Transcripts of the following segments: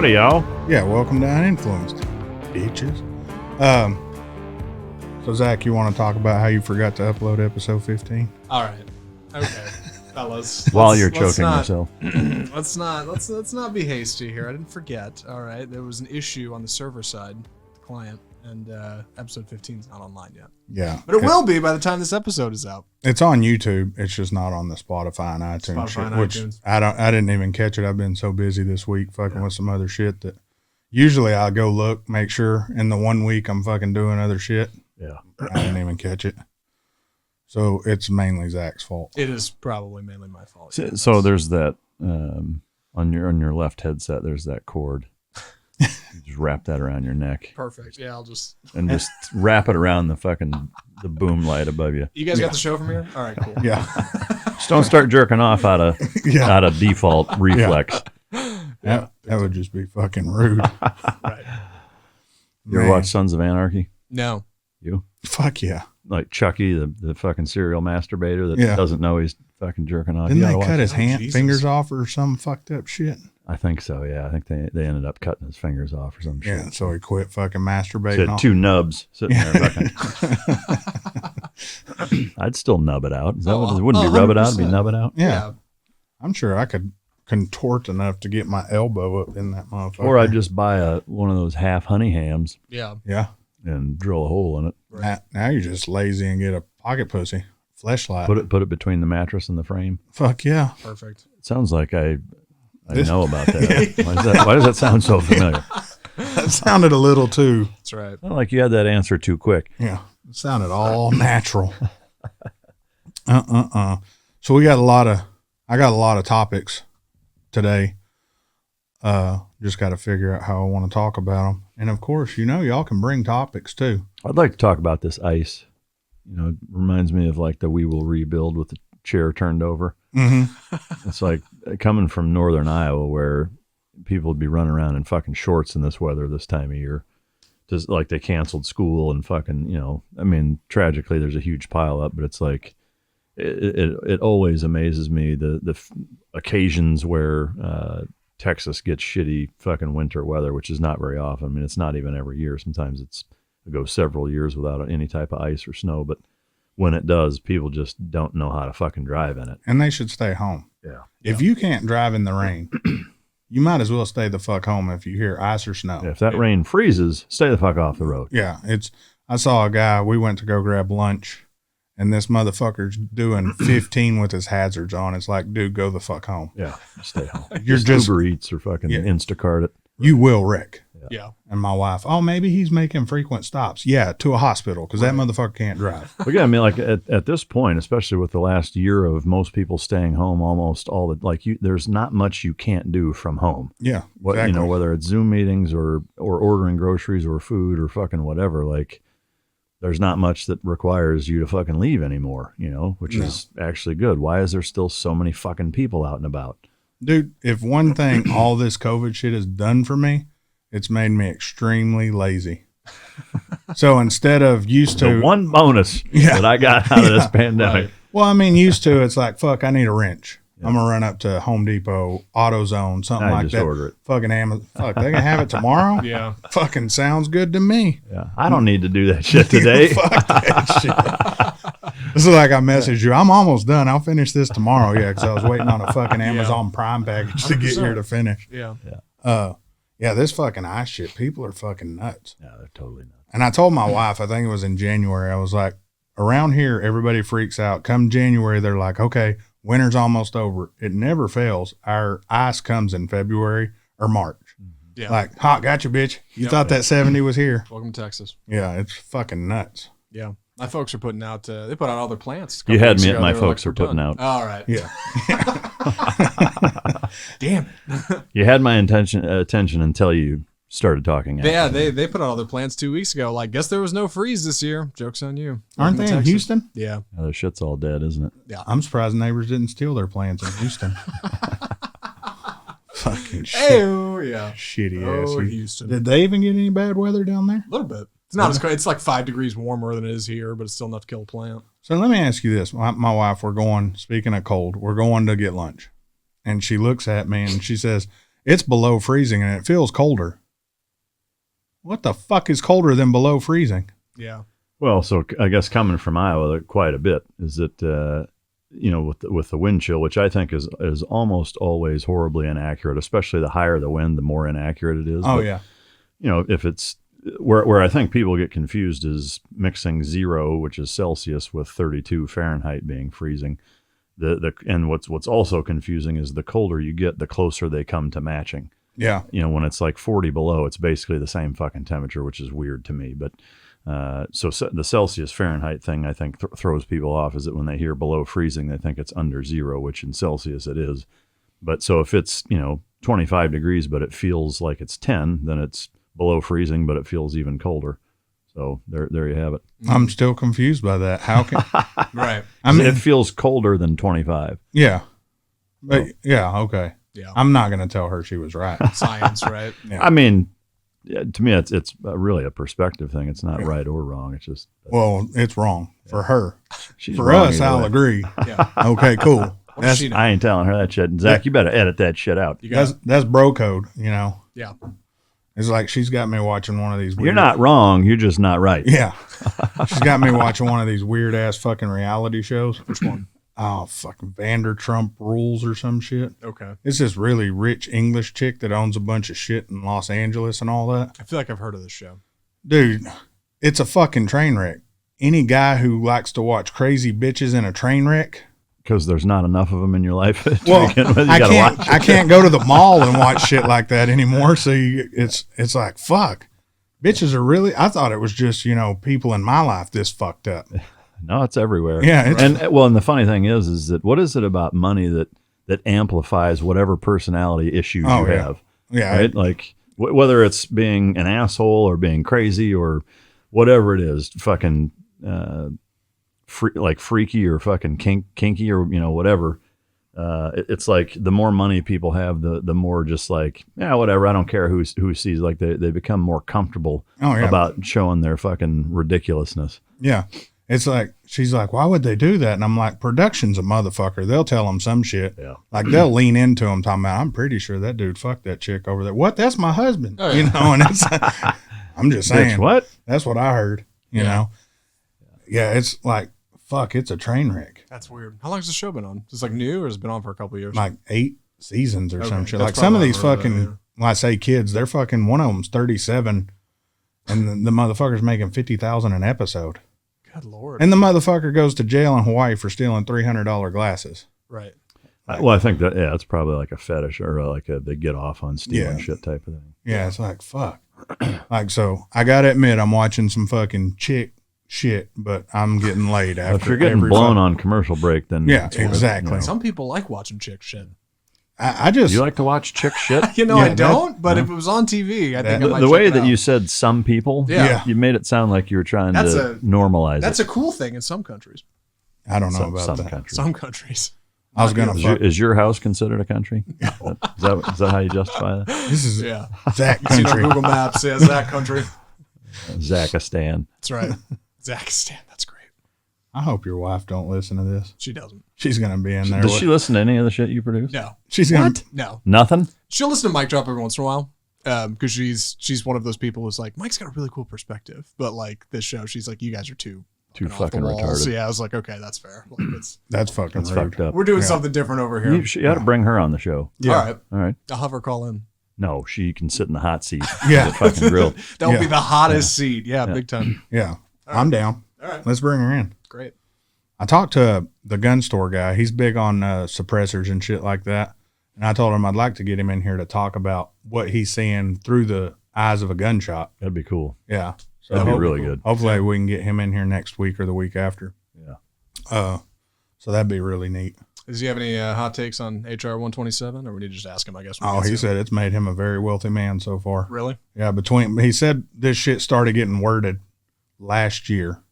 Howdy, y'all. Yeah, welcome to Uninfluenced, bitches. So Zach, you want to talk about how you forgot to upload episode 15? All right, okay, fellas. While you're choking yourself. Let's not be hasty here. I didn't forget. All right, there was an issue on the server side, the client, and episode 15 is not online yet. Yeah, but it will be by the time this episode is out. It's on YouTube. It's just not on the Spotify and iTunes shit, which iTunes. I didn't even catch it. I've been so busy this week fucking with some other shit that usually I'll go look, make sure. In the 1 week I'm fucking doing other shit. Yeah, I didn't even catch it. So it's mainly Zach's fault. It is probably mainly my fault. So there's that on your left headset. There's that cord. You just wrap that around your neck. Perfect. Yeah, I'll just wrap it around the boom light above you. You guys got the show from here? All right, cool. Yeah. Just don't start jerking off out of default reflex. Yeah. That would just be fucking rude. Right. You ever watch Sons of Anarchy? No. You? Fuck yeah. Like Chucky, the fucking serial masturbator that doesn't know he's fucking jerking off. Didn't they cut his fingers off or some fucked up shit? I think so, yeah. I think they ended up cutting his fingers off or some shit. Yeah, so he quit fucking masturbating. So he had two nubs sitting there fucking. I'd still nub it out. Is that what it wouldn't be rub it out, it'd be nub it out? Yeah. I'm sure I could contort enough to get my elbow up in that motherfucker. Or I'd just buy one of those half honey hams. Yeah. Yeah. And drill a hole in it. Right. Now you're just lazy and get a pocket pussy. Fleshlight. Put it between the mattress and the frame. Fuck yeah. Perfect. It sounds like I know about that. Yeah. Why does that sound so familiar? That sounded a little too. That's right. Not like you had that answer too quick. Yeah. It sounded all natural. So I got a lot of topics today. Just got to figure out how I want to talk about them. And of course, y'all can bring topics too. I'd like to talk about this ice. It reminds me of like the We Will Rebuild with the chair turned over. Mm-hmm. It's like coming from northern Iowa where people would be running around in fucking shorts in this weather this time of year. Just like they canceled school and fucking, tragically there's a huge pile up, but it's like, it always amazes me the occasions where, Texas gets shitty fucking winter weather, which is not very often. I mean, it's not even every year. Sometimes it goes several years without any type of ice or snow. But when it does, people just don't know how to fucking drive in it. And they should stay home. Yeah. If you can't drive in the rain, you might as well stay the fuck home if you hear ice or snow. Yeah, if that rain freezes, stay the fuck off the road. Yeah. I saw a guy, we went to go grab lunch, and this motherfucker's doing 15 with his hazards on. It's like, dude, go the fuck home. Yeah, stay home. You're just Uber Eats or fucking Instacart it. You will wreck. Yeah. And my wife, maybe he's making frequent stops. Yeah, to a hospital because that motherfucker can't drive. But yeah, I mean, like at this point, especially with the last year of most people staying home, almost all there's not much you can't do from home. Yeah, exactly. Whether it's Zoom meetings or ordering groceries or food or fucking whatever, like. There's not much that requires you to fucking leave anymore, which is actually good. Why is there still so many fucking people out and about? Dude, if one thing all this COVID shit has done for me, it's made me extremely lazy. So instead of used to... The one bonus that I got out of this pandemic. Right. Well, used to, it's like, fuck, I need a wrench. Yeah. I'm going to run up to Home Depot, AutoZone, something like that. Order it. Fucking Amazon. Fuck, they can have it tomorrow? Yeah. Fucking sounds good to me. Yeah. I don't need to do that shit today. Fuck that shit. This is like I messaged you. I'm almost done. I'll finish this tomorrow. Yeah, because I was waiting on a fucking Amazon Prime package to get here to finish. Yeah. Yeah, this fucking ice shit, people are fucking nuts. Yeah, they're totally nuts. And I told my wife, I think it was in January, I was like, around here, everybody freaks out. Come January, they're like, okay, winter's almost over. It never fails. Our ice comes in February or March. Yeah. Like, hot, gotcha, bitch. You thought that 70 was here. Welcome to Texas. Yeah, it's fucking nuts. Yeah. My folks are putting out, they put out all their plants. You had me at my folks are putting out. All right. Yeah. Damn. You had my attention until you started talking. Yeah, they put out all their plants 2 weeks ago. Like, guess there was no freeze this year. Joke's on you. Aren't they in Houston? Yeah. The shit's all dead, isn't it? Yeah. I'm surprised neighbors didn't steal their plants in Houston. Fucking shit. Oh, yeah. Shitty ass. Houston. Did they even get any bad weather down there? A little bit. It's not as cold. It's like 5 degrees warmer than it is here, but it's still enough to kill a plant. So let me ask you this. My wife, speaking of cold, we're going to get lunch. And she looks at me and she says, it's below freezing and it feels colder. What the fuck is colder than below freezing? Yeah. Well, so I guess coming from Iowa, quite a bit is that, with the wind chill, which I think is almost always horribly inaccurate, especially the higher the wind, the more inaccurate it is. Oh, but, yeah. If it's where I think people get confused is mixing 0, which is Celsius, with 32 Fahrenheit being freezing. And what's also confusing is the colder you get, the closer they come to matching. Yeah. When it's like 40 below, it's basically the same fucking temperature, which is weird to me. But so the Celsius Fahrenheit thing, I think, throws people off, is that when they hear below freezing, they think it's under 0, which in Celsius it is. But so if it's, 25 degrees, but it feels like it's 10, then it's below freezing, but it feels even colder. So there you have it. I'm still confused by that. How can Right. I mean, it feels colder than 25. Yeah. But yeah, okay. Yeah. I'm not going to tell her she was right. Science, right? Yeah. I mean, to me, it's really a perspective thing. It's not right or wrong. It's just Well, it's wrong for her. she's For wrong us, either I'll way. agree. Yeah. Okay, cool. What does she know? I ain't telling her that shit. Zach, you better edit that shit out. You got That's bro code, Yeah. It's like she's got me watching one of these weird, You're not wrong. You're just not right. Yeah. She's got me watching one of these weird ass fucking reality shows. Which one? Oh, fucking Vandertrump Rules or some shit. Okay. It's this really rich English chick that owns a bunch of shit in Los Angeles and all that. I feel like I've heard of this show. Dude, it's a fucking train wreck. Any guy who likes to watch crazy bitches in a train wreck. Because there's not enough of them in your life. to Well, begin with. You I gotta can't. watch I can't go to the mall and watch shit like that anymore. So it's like fuck. Bitches are really. I thought it was just people in my life this fucked up. No, it's everywhere. Yeah, and the funny thing is that what is it about money that amplifies whatever personality issues you have? Yeah, right. Like whether it's being an asshole or being crazy or whatever it is, fucking freaky or fucking kinky or whatever. It's like the more money people have, the more just like, yeah, whatever. I don't care who sees. Like they become more comfortable about showing their fucking ridiculousness. Yeah. It's like, she's like, why would they do that? And I'm like, production's a motherfucker. They'll tell them some shit. Yeah. Like they'll lean into them talking about, I'm pretty sure that dude fucked that chick over there. What? That's my husband. Oh, yeah. And it's, I'm just saying. Bitch, what? That's what I heard, you know? Yeah. It's like, fuck, it's a train wreck. That's weird. How long has the show been on? Is it like new or has it been on for a couple of years? Like 8 seasons or some shit. That's Like some of probably these what I heard fucking, about, when I say kids, they're fucking, one of them's 37 and the motherfucker's making $50,000 an episode. Good Lord. And the motherfucker goes to jail in Hawaii for stealing $300 glasses. Right. Well, I think that it's probably like a fetish or like they get off on stealing shit type of thing. Yeah, it's like, fuck. Like, so I got to admit, I'm watching some fucking chick shit, but I'm getting laid after. If you're getting blown on commercial break, then Yeah, exactly. Some people like watching chick shit. I just. Do you like to watch chick shit? I don't, but if it was on TV, I think I might The way check it that out. you said some people, Yeah. you made it sound like you were trying to normalize That's it. a cool thing in some countries. I don't know about some that. countries. Some countries. I was going to Is your house considered a country? Is that how you justify that? This is Yeah. Zach You see it on country. Google Maps. Yeah, Zach country. Zakistan. That's right. Zakistan. That's great. I hope your wife don't listen to this. She doesn't. She's going to be in there. Does she listen to any of the shit you produce? No. She's going to. No. Nothing? She'll listen to Mike Drop every once in a while. Because she's one of those people who's like, Mike's got a really cool perspective. But like this show, she's like, you guys are too fucking off the walls. retarded. So yeah, I was like, okay, that's fair. Like, That's fucking rude. Fucked up. we're doing something different over here. You ought to bring her on the show. Yeah. All right. All right. I'll have her call in. No, she can sit in the hot seat. Yeah. Get fucking grilled. That would Yeah. be the hottest seat. Yeah, big time. Yeah. I'm down. All right. Let's bring her in. Great. I talked to the gun store guy. He's big on suppressors and shit like that. And I told him I'd like to get him in here to talk about what he's seeing through the eyes of a gun shop. That'd be cool. Yeah. So That'd be really good. Hopefully we can get him in here next week or the week after. Yeah. So that'd be really neat. Does he have any hot takes on HR 127, or we need to just ask him? I guess. Oh, he said it's made him a very wealthy man so far. Really? Yeah. He said this shit started getting worded last year.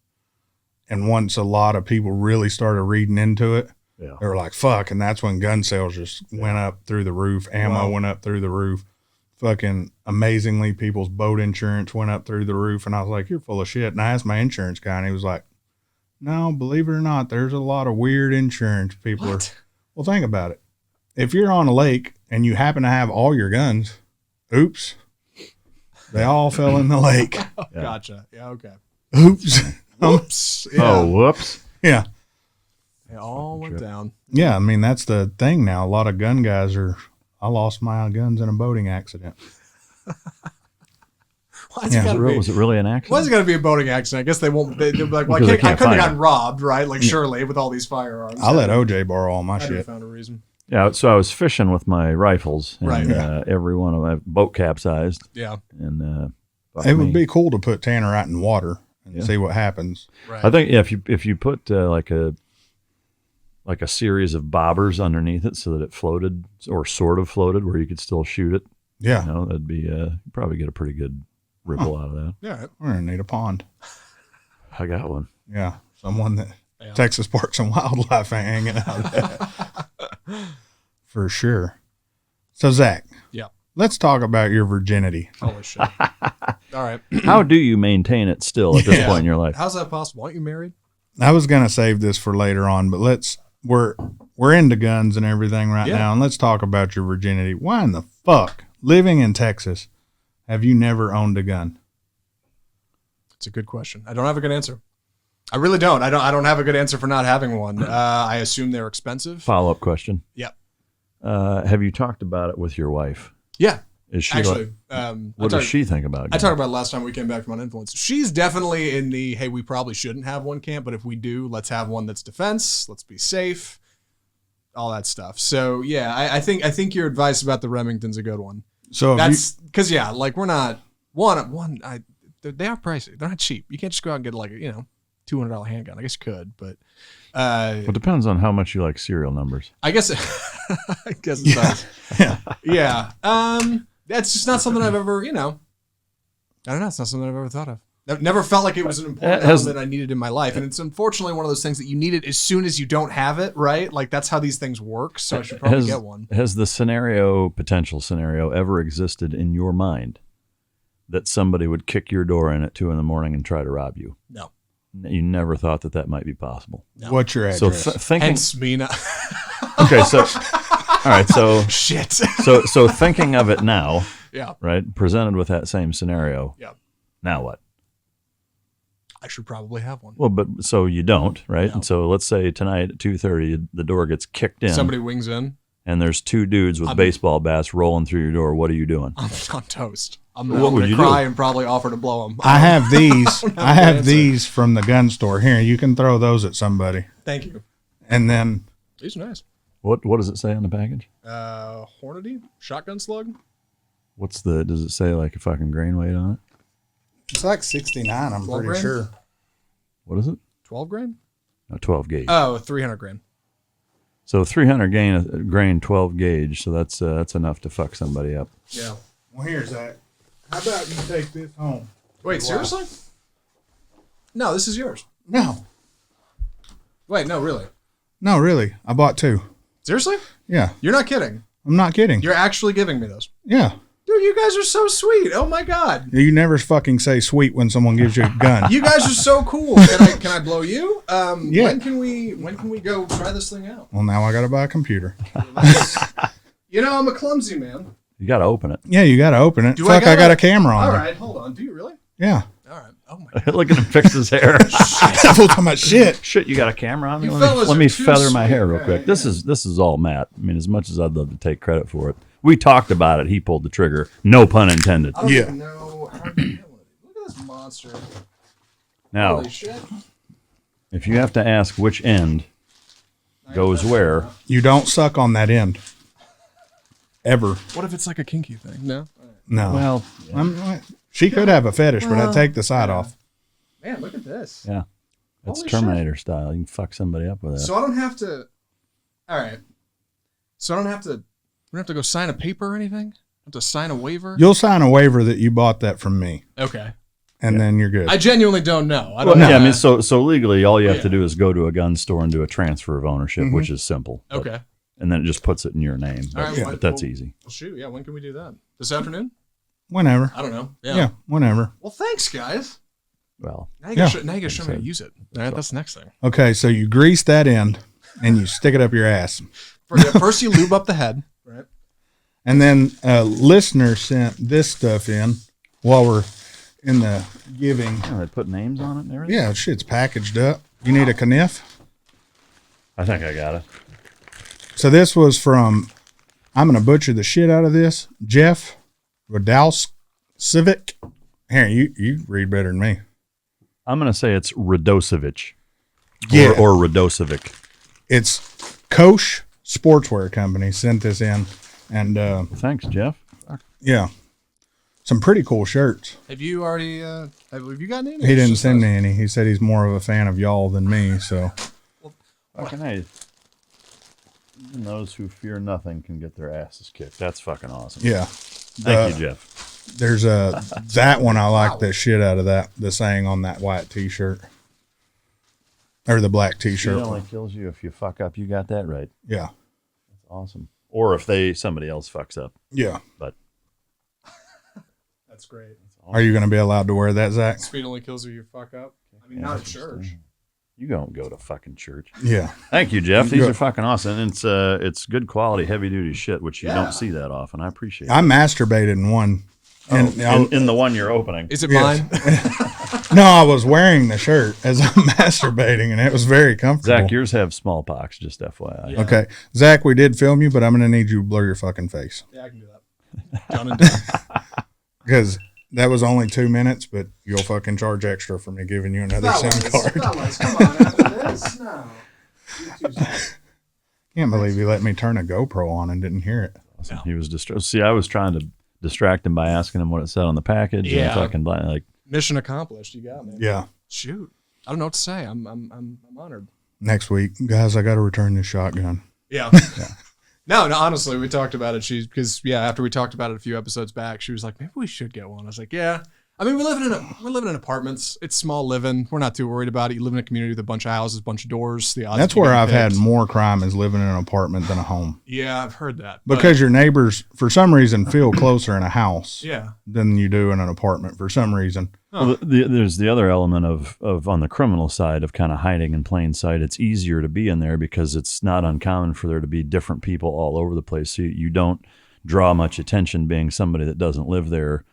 And once a lot of people really started reading into it, Yeah. they were like, fuck. And that's when gun sales just went up through the roof. Ammo went up through the roof. Fucking amazingly, people's boat insurance went up through the roof. And I was like, you're full of shit. And I asked my insurance guy, and he was like, no, believe it or not, there's a lot of weird insurance people What? Well, think about it. if you're on a lake and you happen to have all your guns, oops, they all fell in the lake. Yeah. Gotcha. Yeah. Okay. Oops. Whoops. Yeah. Oh, whoops. Yeah. They all went down. Yeah. I mean, that's the thing now. A lot of gun guys I lost my guns in a boating accident. Was it really an accident? Why's it got to be a boating accident? I guess they won't. They'll be like, well, I couldn't have gotten robbed, right? Like, surely with all these firearms. I let OJ borrow all my I shit. found a reason. Yeah, so I was fishing with my rifles, and Right. every one of my boat capsized. Yeah. And It would be cool to put Tannerite in water and see what happens. Right. I think if you put like a series of bobbers underneath it so that it floated or sort of floated where you could still shoot it, Yeah. that'd be probably get a pretty good ripple out of that. Yeah. We're going to need a pond. I got one. Yeah. Someone that Texas Parks and Wildlife ain't hanging out at. For sure. So, Zach. Yeah. Let's talk about your virginity. Holy shit. All right. How do you maintain it still at this point in your life? How's that possible? Aren't you married? I was going to save this for later on, but we're into guns and everything right now, and let's talk about your virginity. Why in the fuck, living in Texas, have you never owned a gun? It's a good question. I don't have a good answer. I really don't. I don't have a good answer for not having one. I assume they're expensive. Follow-up question. Yep. Have you talked about it with your wife? Yeah. Is she actually? what does she think about it? I talked about it last time we came back from Uninfluenced. She's definitely in the, hey, we probably shouldn't have one camp, but if we do, let's have one that's defense. Let's be safe. All that stuff. So yeah, I think your advice about the Remington's a good one. So that's because like we're not they are pricey. They're not cheap. You can't just go out and get like $200 handgun. I guess you could, but it depends on how much you like serial numbers. I guess it does. Yeah. That's just not something I've ever, I don't know. It's not something I've ever thought of. I've never felt like it was an important element I needed in my life. And it's unfortunately one of those things that you need it as soon as you don't have it, right? Like that's how these things work. So I should probably get one. Has the potential scenario ever existed in your mind that somebody would kick your door in at 2 a.m. and try to rob you? No. You never thought that might be possible. No. What's your address? So thinking. Hence me not. Okay, so all right, so shit. so thinking of it now, yeah, right? Presented with that same scenario, yeah. Now what? I should probably have one. Well, but so you don't, right? No. And so let's say tonight at 2:30, the door gets kicked in. Somebody wings in, and there's 2 dudes with baseball bats rolling through your door. What are you doing? I'm toast. I'm What going would to you cry do? and probably offer to blow them. I have these. I have these from the gun store. Here, you can throw those at somebody. Thank you. And then These are nice. What does it say on the package? Hornady shotgun slug. Does it say like a fucking grain weight on it? it's like 69. I'm 12 pretty grain? sure. What is it? 12 grain. No, 12 gauge. Oh, 300 grain. So 300 grain, 12 gauge. So that's enough to fuck somebody up. Yeah. Well, here's that. How about you take this home? Wait, seriously? No, this is yours. No. Wait, no, really. No, really. I bought 2. Seriously? Yeah. You're not kidding. I'm not kidding. You're actually giving me those. Yeah. Dude, you guys are so sweet. Oh my God. You never fucking say sweet when someone gives you a gun. You guys are so cool. Can I blow you? Yeah. When can we go try this thing out? Well, now I got to buy a computer. I'm a clumsy man. You got to open it. Yeah, you got to open it. Do I Fuck, I got gotta- a camera on All there. right, hold on. Do you really? Yeah. All right. Oh my God. Look at him fix his hair. I'm talking about shit. Shit, you got a camera on me? You Let fellas me are too feather my sweet. hair real quick. Yeah, This is all Matt. I mean, as much as I'd love to take credit for it, we talked about it. He pulled the trigger. No pun intended. I don't Yeah. even know how to get one of these. Look at this monster. Now, Holy shit. if you have to ask which end goes where, You don't suck on that end. Ever. What if it's like a kinky thing? No. No. well, She could have a fetish, but I'd take the side off. Man, look at this. yeah, that's Holy Terminator style. You can fuck somebody up with that. So I don't have to. All right. So I don't have to. We don't have to go sign a paper or anything. I have to sign a waiver. You'll sign a waiver that you bought that from me, Okay. and then you're good. I genuinely don't know. I Well, don't know. yeah, I mean, so legally, all you have Yeah. to do is go to a gun store and do a transfer of ownership, which is simple. But- Okay. and then it just puts it in your name. All But, right, but that's easy. Well, shoot. Yeah. When can we do that? This afternoon? Whenever. I don't know. Yeah, whenever. Well, thanks, guys. Well, Now you gotta show me how to use it. All right, that's the next thing. Okay, so you grease that end, and you stick it up your ass. First you lube up the head. Right. And then a listener sent this stuff in while we're in the giving. Oh, they put names on it and everything? Yeah, shit's packaged up. You need a kniff? I think I got it. So this was from, I'm going to butcher the shit out of this, Jeff Radalcivic. Here, you read better than me. I'm going to say it's Radosevic. Yeah. Or Radosevic. It's Kosh Sportswear Company sent this in. And thanks, Jeff. Yeah. Some pretty cool shirts. Have you already, have you gotten any? He didn't send me any. He said he's more of a fan of y'all than me, so. Fucking hey. Even those who fear nothing can get their asses kicked. That's fucking awesome. Yeah. Thank you, Jeff. There's that one. I like the shit out of that. The saying on that white t-shirt. Or the black t-shirt. It only kills you if you fuck up. You got that right. Yeah. That's awesome. Or if somebody else fucks up. Yeah. But that's great. Awesome. Are you going to be allowed to wear that, Zach? Speed only kills you, you fuck up. I mean, not at church. You don't go to fucking church. Yeah. Thank you, Jeff. These are fucking awesome. And it's good quality, heavy duty shit, which you don't see that often. I appreciate it. I masturbated in one. In the one you're opening. Is it mine? No, I was wearing the shirt as I'm masturbating, and it was very comfortable. Zach, yours have smallpox, just FYI. Yeah. Okay. Zach, we did film you, but I'm going to need you to blur your fucking face. Yeah, I can do that. Done and done. Because that was only 2 minutes, but you'll fucking charge extra for me giving you another SIM card. Fellas, come on, after this? No. Can't believe you let me turn a GoPro on and didn't hear it. Awesome. No. He was distracted. See, I was trying to distract him by asking him what it said on the package. Yeah. And fucking like mission accomplished. You got me. Yeah. Shoot. I don't know what to say. I'm honored. Next week, guys, I got to return this shotgun. Yeah. No, honestly, we talked about it. Because after we talked about it a few episodes back, she was like, maybe we should get one. I was like, yeah. I mean, we're living in apartments. It's small living. We're not too worried about it. You live in a community with a bunch of houses, a bunch of doors. The odds. That's where I've had more crime is living in an apartment than a home. Yeah, I've heard that. Because your neighbors, for some reason, feel closer in a house than you do in an apartment for some reason. Well, there's the other element of on the criminal side of kind of hiding in plain sight. It's easier to be in there because it's not uncommon for there to be different people all over the place. So you don't draw much attention being somebody that doesn't live there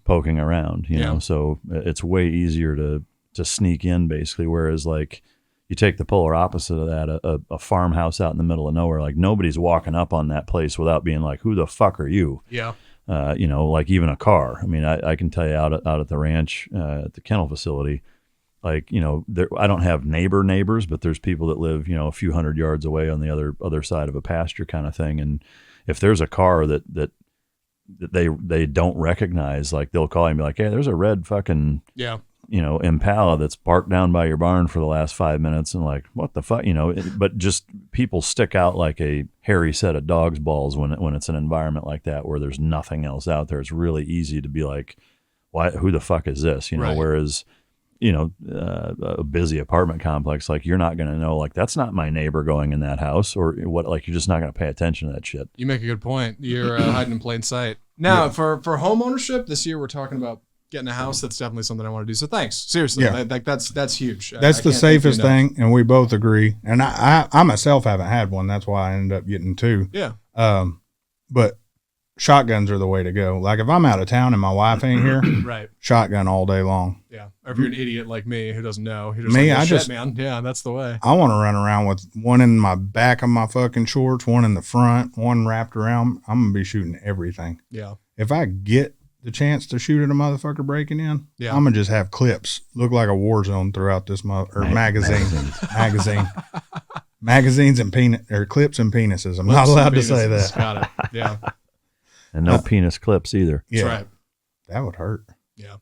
poking around, you know, so it's way easier to sneak in basically. Whereas like you take the polar opposite of that, a farmhouse out in the middle of nowhere, like nobody's walking up on that place without being like, who the fuck are you? Yeah. You know, like even a car. I mean, I can tell you out at the ranch, at the kennel facility, like, you know, I don't have neighbors, but there's people that live, you know, a few hundred yards away on the other side of a pasture kind of thing. And if there's a car that they don't recognize, like they'll call you and be like, hey, there's a red fucking, you know, Impala that's parked down by your barn for the last 5 minutes. And like, what the fuck, you know, but just people stick out like a hairy set of dog's balls when it's an environment like that, where there's nothing else out there. It's really easy to be like, who the fuck is this? You know, whereas, you know, a busy apartment complex, like you're not going to know, like that's not my neighbor going in that house, or what, like you're just not going to pay attention to that shit. You make a good point. You're hiding in plain sight. Now, for home ownership this year, we're talking about getting a house. That's definitely something I want to do. So thanks. Seriously. Like that's huge. That's the safest thing. And we both agree. And I myself haven't had one. That's why I ended up getting two. Yeah. But shotguns are the way to go. Like if I'm out of town and my wife ain't here, shotgun all day long. Yeah. Or if you're an idiot like me who doesn't know, man. Yeah, that's the way. I want to run around with one in my back of my fucking shorts, one in the front, one wrapped around. I'm gonna be shooting everything. Yeah. If I get the chance to shoot at a motherfucker breaking in, I'm gonna just have clips look like a war zone throughout this magazine. Magazines and clips and penises. I'm not allowed to say that. Got it. Yeah. And no penis clips either. Yeah. That's right. That would hurt. Yeah.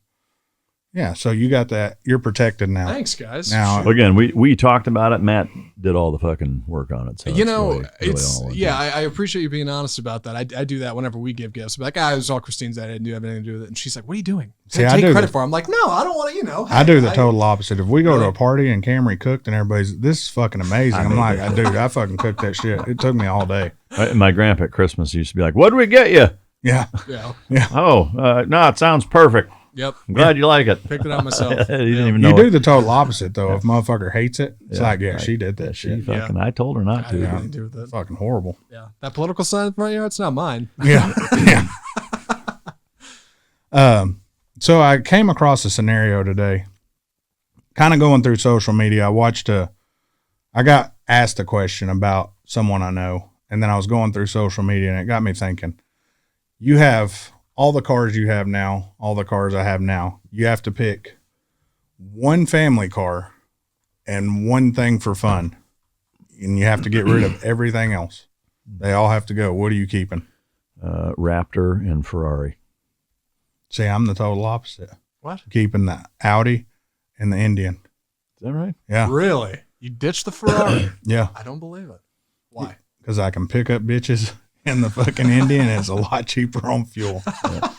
Yeah, so you got that. You're protected now. Thanks, guys. Now, again, we talked about it. Matt did all the fucking work on it. So you know, I appreciate you being honest about that. I do that whenever we give gifts. Like, it was all Christine's idea. I didn't have anything to do with it. And she's like, what are you doing? I take credit for it. I'm like, no, I don't want to, you know. I do the total opposite. If we go to a party and Camry cooked and everybo's, this is fucking amazing. I'm like, dude, I fucking cooked that shit. It took me all day. My grandpa at Christmas used to be like, what'd we get you? Yeah. Oh, no, it sounds perfect. Yep. I'm glad you like it. Picked it out myself. You didn't even know You do the total opposite though. If motherfucker hates it, it's like, she did that She shit. fucking, I told her not to. Nothing to do with it. Fucking horrible. Yeah. That political sign in front of your it's not mine. Yeah. Yeah. So I came across a scenario today, kind of going through social media. I got asked a question about someone I know, and then I was going through social media, and it got me thinking. You have all the cars you have now, all the cars I have now. You have to pick one family car and one thing for fun, and you have to get rid of everything else. They all have to go. What are you keeping? Raptor and Ferrari. See, I'm the total opposite. What? Keeping the Audi and the Indian. Is that right? Yeah. Really? You ditched the Ferrari? Yeah. I don't believe it. Why? Because I can pick up bitches in the fucking Indian, and it's a lot cheaper on fuel. Yeah.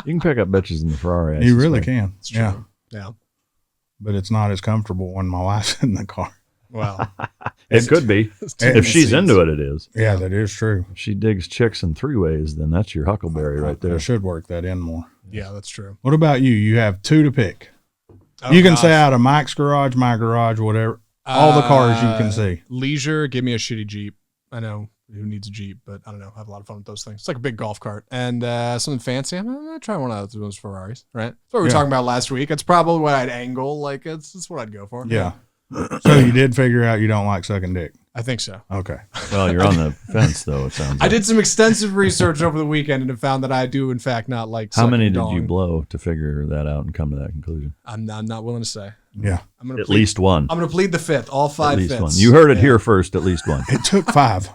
You can pick up bitches in the Ferrari. You really can. It's true. Yeah. Yeah. But it's not as comfortable when my wife's in the car. Well, It could be. If she's into it, it is. Yeah, that is true. If she digs chicks in 3 ways, then that's your huckleberry right I there. should work that in more. yeah, that's true. What about you? You have 2 to pick. Oh, You can gosh. say out of Mike's garage, my garage, whatever. All the cars you can see. Leisure, give me a shitty Jeep. I know who needs a Jeep, but I don't know. I have a lot of fun with those things. It's like a big golf cart. And something fancy. I'm going to try one of those Ferraris, right? That's what we were talking about last week. It's probably what I'd angle. Like, it's what I'd go for. Yeah. So you did figure out you don't like sucking dick. I think so. Okay. Well, you're on the fence, though, it sounds like. I did some extensive research over the weekend and have found that I do, in fact, not like How many did dong. you blow to figure that out and come to that conclusion? I'm not willing to say. Yeah. I'm gonna At least one. I'm going to plead the fifth. All 5 At least fifths. one. You heard it here first, at least one. It took 5.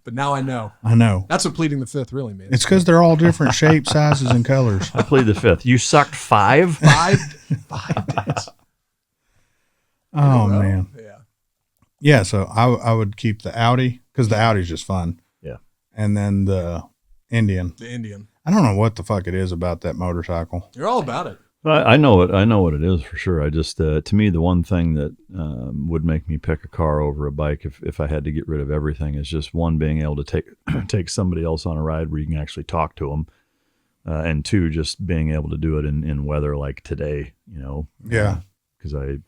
But now I know. I know. That's what pleading the fifth really means. It's because they're all different shapes, sizes, and colors. I plead the fifth. You sucked 5? 5 days. Oh, man. Yeah. Yeah, so I would keep the Audi because the Audi's just fun. Yeah. And then the Indian. The Indian. I don't know what the fuck it is about that motorcycle. You're all about it. I know it. I know what it is for sure. I just, to me, the one thing that would make me pick a car over a bike if I had to get rid of everything is just one, being able to take somebody else on a ride where you can actually talk to them, and 2, just being able to do it in weather like today. You know. Yeah. Because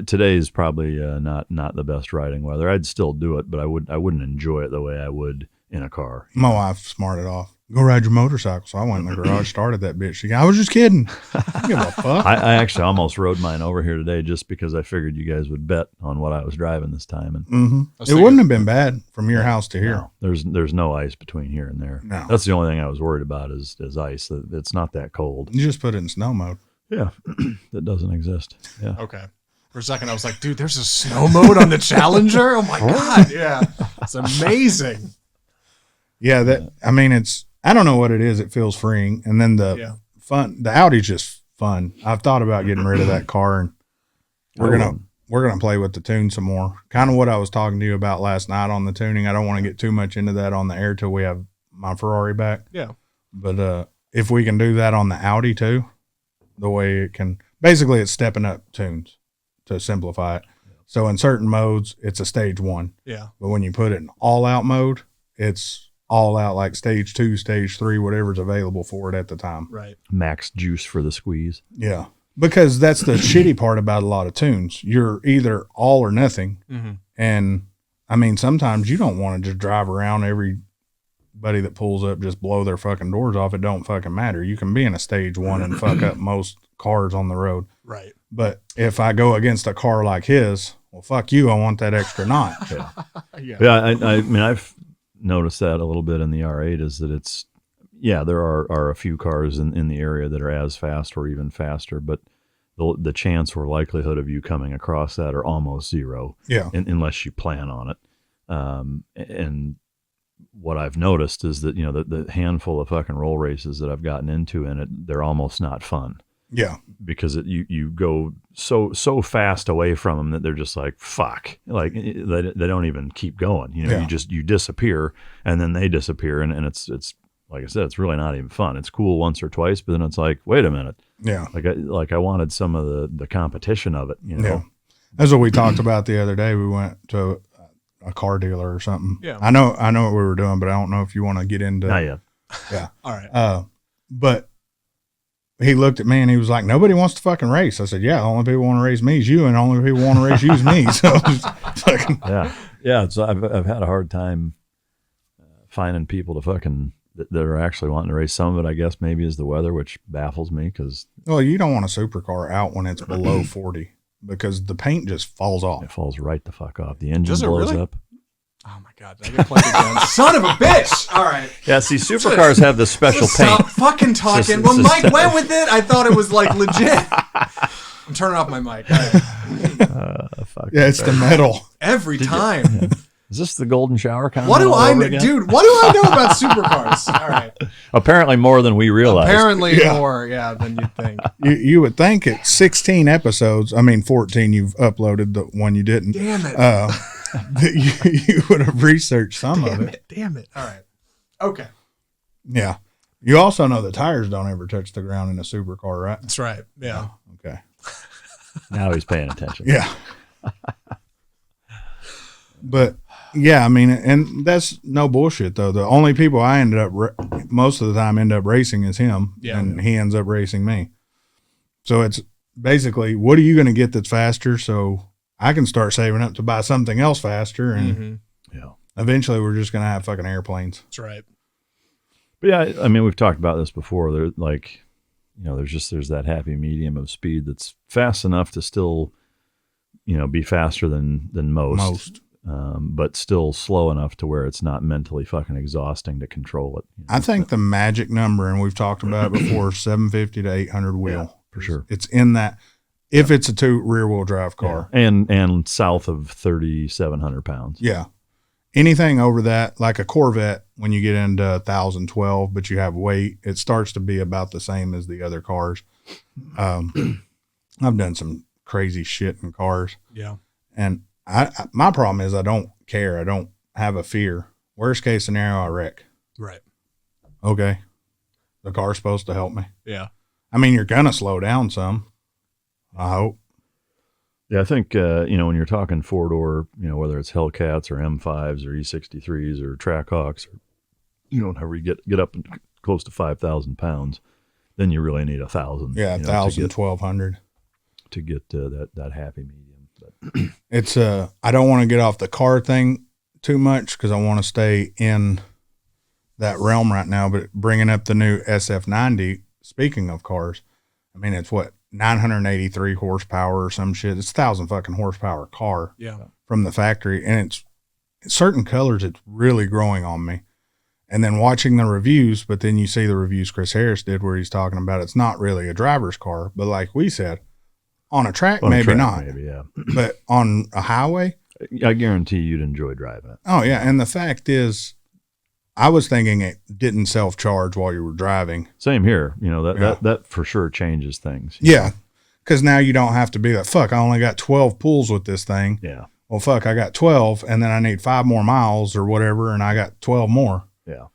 today is probably not the best riding weather. I'd still do it, but I wouldn't enjoy it the way I would in a car. My wife smarted off. Go ride your motorcycle. So I went in the garage, started that bitch. She goes, I was just kidding. I don't give a fuck. I actually almost rode mine over here today just because I figured you guys would bet on what I was driving this time. And It wouldn't have been bad from your house to here. no, there's no ice between here and there. No. That's the only thing I was worried about is ice. It's not that cold. You just put it in snow mode. Yeah, that doesn't exist. Yeah. Okay. For a second, I was like, dude, there's a snow mode on the Challenger? Oh, my God. Yeah. It's amazing. Yeah, I don't know what it is. It feels freeing. And then the Audi's just fun. I've thought about getting rid of that car, and we're gonna play with the tune some more. Kind of what I was talking to you about last night on the tuning. I don't want to get too much into that on the air till we have my Ferrari back. Yeah. But if we can do that on the Audi too, the way it can, basically it's stepping up tunes to simplify it. So in certain modes, it's a stage 1. Yeah. But when you put it in all out mode, it's all out, like stage 2, stage 3, whatever's available for it at the time. Right. Max juice for the squeeze. Yeah. Because that's the shitty part about a lot of tunes. You're either all or nothing. Mm-hmm. And I mean, sometimes you don't want to just drive around everybody that pulls up, just blow their fucking doors off. It don't fucking matter. You can be in a stage 1 and fuck up most cars on the road. Right. But if I go against a car like his, well, fuck you. I want that extra notch. Yeah. I mean, I've noticed that a little bit in the R8 is that it's, there are a few cars in the area that are as fast or even faster, but the chance or likelihood of you coming across that are almost zero. Yeah. Unless you plan on it. And what I've noticed is that, the handful of fucking roll races that I've gotten into in it, they're almost not fun. Yeah. Because you go so fast away from them that they're just like, fuck, like they don't even keep going. You disappear and then they disappear. And it's like I said, it's really not even fun. It's cool once or twice, but then it's like, wait a minute. Yeah. Like I wanted some of the competition of it, Yeah. That's what we talked about the other day. We went to a car dealer or something. Yeah. I know what we were doing, but I don't know if you want to get into. Not yet. Yeah. All right. But he looked at me and he was like, nobody wants to fucking race. I said, yeah, the only people want to race me is you, and the only people want to race you is me. So fucking. Yeah. So I've had a hard time finding people to fucking that are actually wanting to race. Some of it, I guess, maybe is the weather, which baffles me because. Well, you don't want a supercar out when it's below 40 because the paint just falls off. It falls right the fuck off. The engine blows up. Oh my God! Did I get plugged again? Son of a bitch! All right. Yeah. See, supercars have the special paint. Stop fucking talking. When Mike went with it, I thought it was like legit. I'm turning off my mic. Fuck yeah, it's the metal every time. Yeah. Is this the golden shower comment? What do I know, dude? What do I know about supercars? All right. Apparently more than we realize. Apparently more, than you'd think. You would think it's 16 episodes. I mean, 14. You've uploaded the one you didn't. Damn it. You would have researched some of it. Damn it. All right. Okay. Yeah. You also know the tires don't ever touch the ground in a supercar, right? That's right. Yeah. Okay. Now he's paying attention. Yeah. But yeah, I mean, and that's no bullshit though. The only people I ended up most of the time end up racing is him, and he ends up racing me. So it's basically, what are you going to get that's faster? So I can start saving up to buy something else faster, and eventually we're just going to have fucking airplanes. That's right. But yeah, I mean, we've talked about this before. There's there's that happy medium of speed that's fast enough to still, be faster than most. But still slow enough to where it's not mentally fucking exhausting to control it. I think the magic number, and we've talked about it before, 750 to 800 wheel. Yeah, for sure. It's in that, if it's a rear wheel drive car. Yeah. And south of 3,700 pounds. Yeah. Anything over that, like a Corvette, when you get into 1,012, but you have weight, it starts to be about the same as the other cars. I've done some crazy shit in cars. Yeah. And my problem is I don't care. I don't have a fear. Worst case scenario, I wreck. Right. Okay. The car's supposed to help me. Yeah. I mean, you're going to slow down some, I hope. Yeah, I think, when you're talking four-door, whether it's Hellcats or M5s or E63s or Trackhawks, or, however you get up close to 5,000 pounds, then you really need 1,000. Yeah, 1,000, 1,200. To get that happy medium. It's I don't want to get off the car thing too much because I want to stay in that realm right now. But bringing up the new SF90, speaking of cars, I mean, it's 983 horsepower or some shit. It's 1,000 fucking horsepower car from the factory, and it's certain colors. It's really growing on me. And then watching the reviews, but then you see the reviews Chris Harris did where he's talking about it's not really a driver's car, but like we said. On a track, maybe not. Maybe, yeah. But on a highway? I guarantee you'd enjoy driving it. Oh, yeah. And the fact is, I was thinking it didn't self-charge while you were driving. Same here. That for sure changes things. Yeah. Because now you don't have to be like, fuck, I only got 12 pulls with this thing. Yeah. Well, fuck, I got 12, and then I need 5 more miles or whatever, and I got 12 more. Yeah.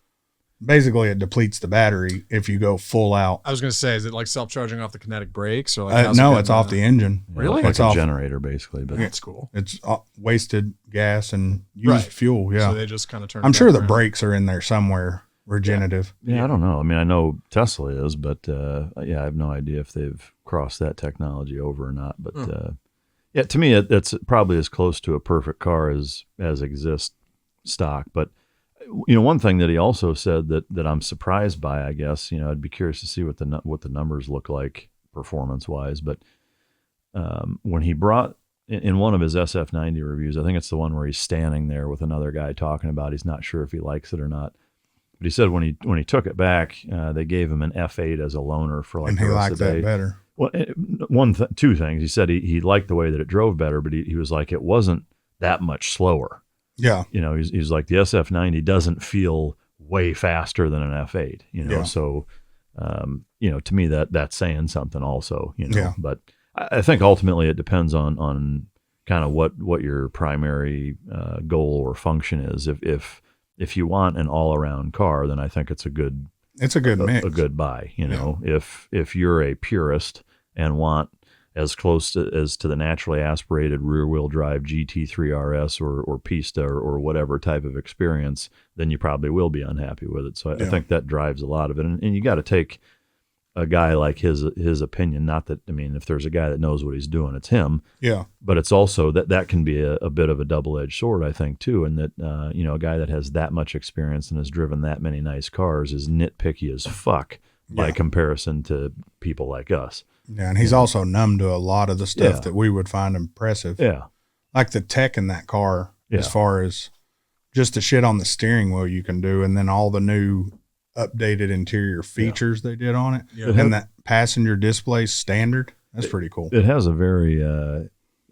Basically, it depletes the battery if you go full out. I was going to say, is it like self-charging off the kinetic brakes? Or no, it's off the engine. Really? Like it's a generator, basically. But that's cool. It's wasted gas and used fuel, yeah. So they just kind of turn I'm sure the brakes are in there somewhere, regenerative. Yeah, I don't know. I mean, I know Tesla is, but I have no idea if they've crossed that technology over or not. But to me, it's probably as close to a perfect car as exists stock. But one thing that he also said that I'm surprised by, I guess, I'd be curious to see what the numbers look like performance wise. But when he brought in one of his SF90 reviews, I think it's the one where he's standing there with another guy talking about he's not sure if he likes it or not. But he said when he took it back, they gave him an F8 as a loaner for like. And he liked that better. Well, two things. He said he liked the way that it drove better, but he was like it wasn't that much slower. Yeah. He's like the SF90 doesn't feel way faster than an F8, so, to me that's saying something also, but I think ultimately it depends on kind of what your primary goal or function is. If you want an all around car, then I think it's a good mix, a good buy, if you're a purist and want as close as to the naturally aspirated rear-wheel drive GT3 RS or Pista or whatever type of experience, then you probably will be unhappy with it. So I think that drives a lot of it. And you got to take a guy like his opinion. Not that, I mean, if there's a guy that knows what he's doing, it's him. Yeah. But it's also that can be a bit of a double-edged sword, I think, too. And that, a guy that has that much experience and has driven that many nice cars is nitpicky as fuck by comparison to people like us. Yeah. And he's also numb to a lot of the stuff that we would find impressive. Yeah. Like the tech in that car, as far as just the shit on the steering wheel you can do, and then all the new updated interior features they did on it, and that passenger display standard. That's pretty cool. It has a very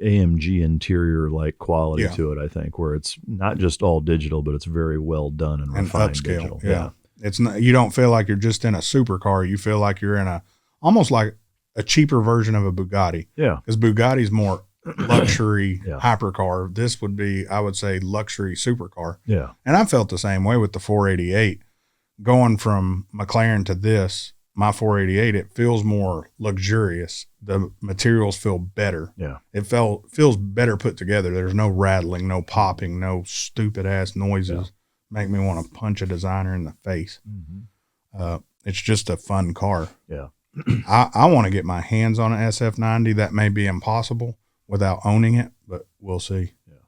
AMG interior like quality to it, I think, where it's not just all digital, but it's very well done and refined upscale. digital. Yeah. It's not, you don't feel like you're just in a supercar. You feel like you're in almost like a cheaper version of a Bugatti. Yeah. Because Bugatti's more luxury hypercar. This would be, I would say, luxury supercar. Yeah. And I felt the same way with the 488. Going from McLaren to this, my 488, it feels more luxurious. The materials feel better. Yeah. It feels better put together. There's no rattling, no popping, no stupid ass noises. Make me want to punch a designer in the face. Mm-hmm. It's just a fun car. Yeah. I want to get my hands on an SF90. That may be impossible without owning it, but we'll see. Yeah.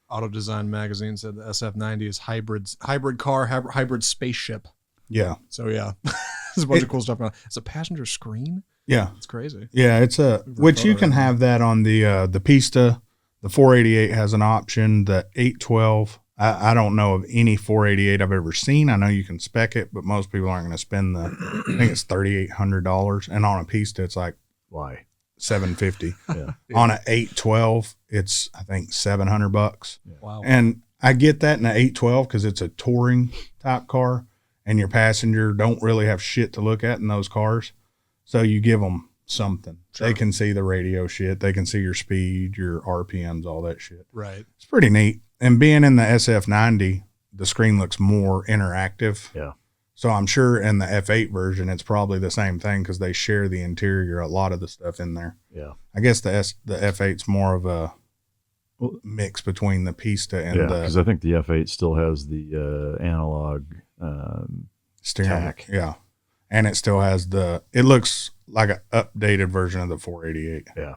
Auto Design Magazine said the SF90 is hybrid car, hybrid spaceship. Yeah. So yeah, there's a bunch of cool stuff on it. It's a passenger screen. Yeah. It's crazy. Yeah. It's which you can have that on the Pista. The 488 has an option. The 812. I don't know of any 488 I've ever seen. I know you can spec it, but most people aren't going to spend I think it's $3,800. And on a Pista, it's like, why? $750. Yeah. On an 812, it's, I think, $700. Yeah. Wow. And I get that in an 812 because it's a touring type car and your passenger don't really have shit to look at in those cars. So you give them something. Sure. They can see the radio shit. They can see your speed, your RPMs, all that shit. Right. It's pretty neat. And being in the SF90, the screen looks more interactive. Yeah. So I'm sure in the F8 version, it's probably the same thing because they share the interior, a lot of the stuff in there. Yeah. I guess the F8's more of a mix between the Pista and because I think the F8 still has the analog steering. tack. Yeah. And it still has it looks like an updated version of the 488. Yeah.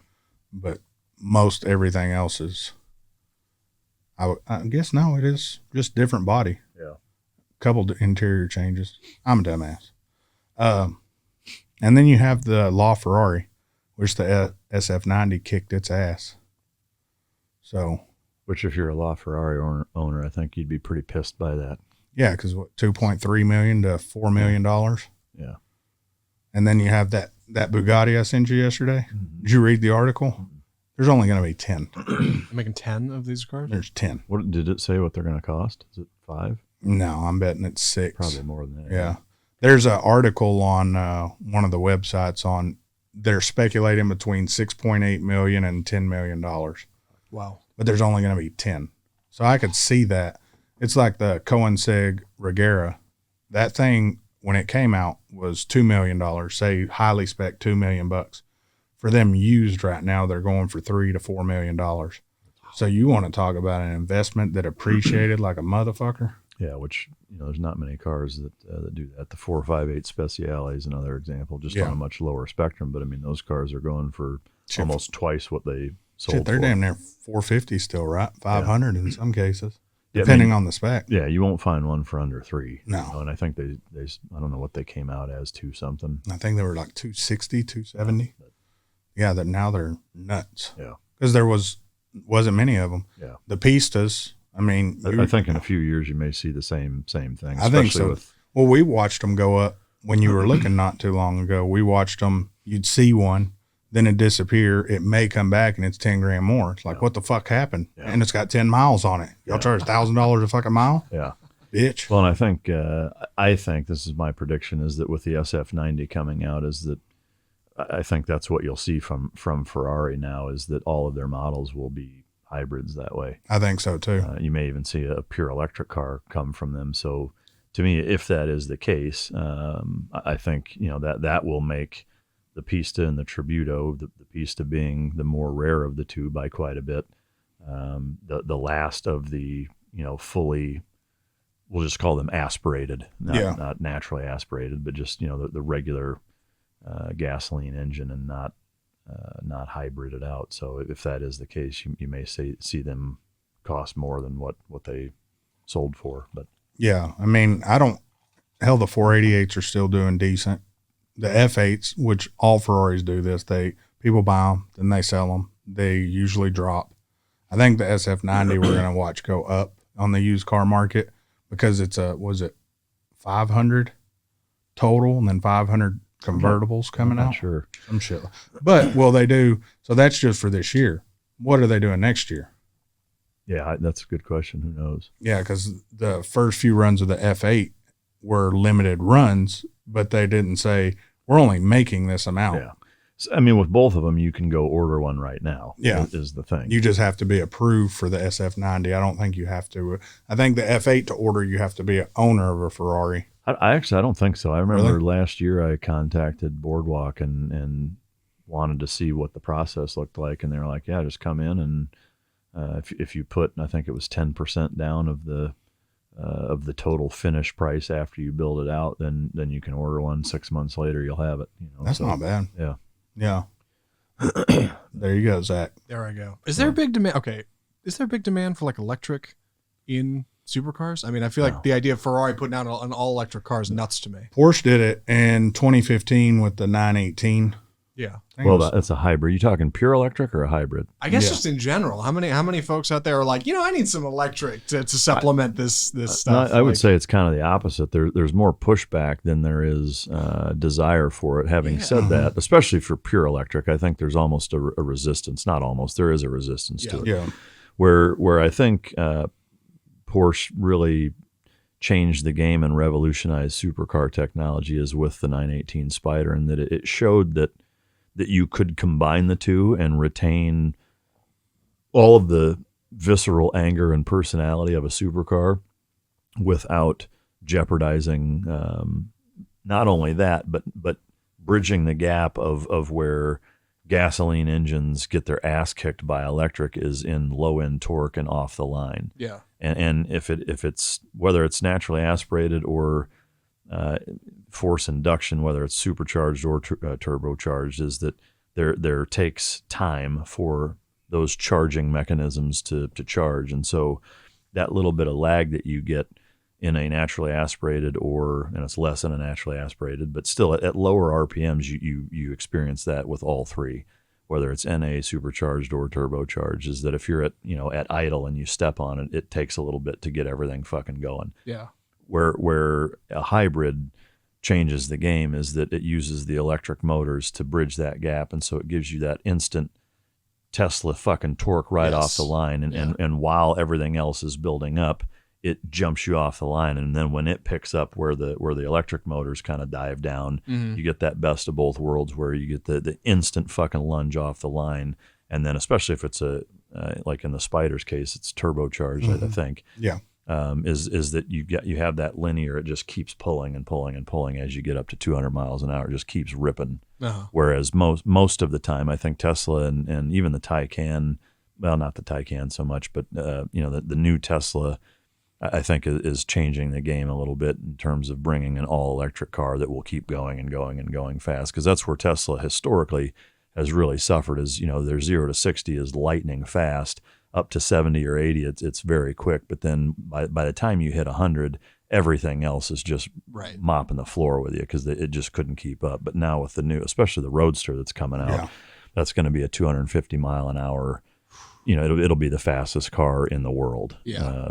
But most everything else is, I guess, no, it is just different body. Yeah. Couple interior changes. I'm a dumbass. And then you have the LaFerrari, which the SF90 kicked its ass. So, which if you're a LaFerrari owner, I think you'd be pretty pissed by that. Yeah, because what, $2.3 million to $4 million. Yeah. And then you have that Bugatti I sent you yesterday. Mm-hmm. Did you read the article? Mm-hmm. There's only going to be 10. They're making 10 of these cars? There's 10. What did it say what they're going to cost? Is it 5? No, I'm betting it's 6. Probably more than that. Yeah. There's an article on one of the websites they're speculating between $6.8 million and $10 million. Wow. But there's only going to be 10. So I could see that. It's like the Koenigsegg Regera. That thing, when it came out, was $2 million. Say highly spec $2 million. For them used right now, they're going for $3 to $4 million. So you want to talk about an investment that appreciated like a motherfucker? Yeah, which, there's not many cars that do that. The 458 Speciale is another example, just on a much lower spectrum. But I mean, those cars are going for almost twice what they sold. Shit, they're for. damn near 450 still, right? 500 in some cases, depending on the spec. Yeah, you won't find one for under 3. No, and I think they I don't know what they came out as, 2 something. I think they were like 260, 270. Yeah, now they're nuts. Yeah, because there wasn't many of them. Yeah, the Pistas. I mean, I think in a few years you may see the same thing. I think so. Well, we watched them go up when you were looking not too long ago. We watched them. You'd see one, then it disappear. It may come back and it's $10,000 more. It's like, what the fuck happened? Yeah. And it's got 10 miles on it. Y'all charge $1,000 a fucking mile? Yeah, bitch. Well, and I think this is my prediction is that with the SF90 coming out, is that I think that's what you'll see from Ferrari now is that all of their models will be hybrids that way. I think so too. You may even see a pure electric car come from them. So to me, if that is the case, I think, that will make the Pista and the Tributo, the Pista being the more rare of the two by quite a bit, the last of the, fully, we'll just call them aspirated, not naturally aspirated, but just, the regular gasoline engine and not hybrided out. So if that is the case, you may see them cost more than what they sold for. But yeah, I mean, the 488s are still doing decent. The F8s, which all Ferraris do this, people buy them, then they sell them. They usually drop. I think the SF90 we're going to watch go up on the used car market because it's 500 total and then 500 convertibles coming out. Sure. Some shit. But they do. So that's just for this year. What are they doing next year? Yeah, that's a good question. Who knows? Yeah, because the first few runs of the F8 were limited runs, but they didn't say we're only making this amount. Yeah. So, I mean, with both of them, you can go order one right now. Yeah. Is the thing. You just have to be approved for the SF90. I don't think you have to. I think the F8 to order, you have to be an owner of a Ferrari. I don't think so. I remember last year I contacted Boardwalk and wanted to see what the process looked like. And they were like, yeah, just come in. And if you put, I think it was 10% down of the total finish price after you build it out, then you can order one. 6 months later, you'll have it. That's not bad. Yeah. Yeah. There you go, Zach. There I go. Is there a big demand? Okay. Is there a big demand for like electric in supercars? I mean, I feel like the idea of Ferrari putting out an all electric car is nuts to me. Porsche did it in 2015 with the 918. Yeah. Well, that's a hybrid. You talking pure electric or a hybrid? I guess just in general. How many folks out there are like, I need some electric to supplement this stuff? I would say it's kind of the opposite. There's more pushback than there is desire for it. Having said that, especially for pure electric, I think there's almost a resistance. Not almost. There is a resistance to it. Yeah. Where I think Porsche really changed the game and revolutionized supercar technology is with the 918 Spyder, and that it showed that you could combine the two and retain all of the visceral anger and personality of a supercar without jeopardizing not only that, but bridging the gap of where gasoline engines get their ass kicked by electric is in low-end torque and off the line. Yeah. And if it's whether it's naturally aspirated or force induction, whether it's supercharged or turbocharged, is that there takes time for those charging mechanisms to charge. And so that little bit of lag that you get in a naturally aspirated and it's less than a naturally aspirated, but still at lower RPMs, you experience that with all three, whether it's NA, supercharged, or turbocharged, is that if you're at idle and you step on it, it takes a little bit to get everything fucking going. Yeah. Where a hybrid changes the game is that it uses the electric motors to bridge that gap, and so it gives you that instant Tesla fucking torque right off the line, and while everything else is building up, it jumps you off the line, and then when it picks up where the electric motors kind of dive down, you get that best of both worlds where you get the instant fucking lunge off the line, and then especially if it's like in the Spyder's case, it's turbocharged, I think. Yeah. Is that you have that linear, it just keeps pulling and pulling and pulling as you get up to 200 miles an hour, it just keeps ripping. Whereas most of the time, I think Tesla and even the Taycan, well, not the Taycan so much, but the new Tesla, I think is changing the game a little bit in terms of bringing an all electric car that will keep going and going and going fast, because that's where Tesla historically has really suffered. Is their 0 to 60 is lightning fast. Up to 70 or 80, it's very quick. But then by the time you hit 100, everything else is just mopping the floor with you because it just couldn't keep up. But now with the new, especially the Roadster that's coming out, that's going to be a 250 mile an hour. It'll be the fastest car in the world. Yeah.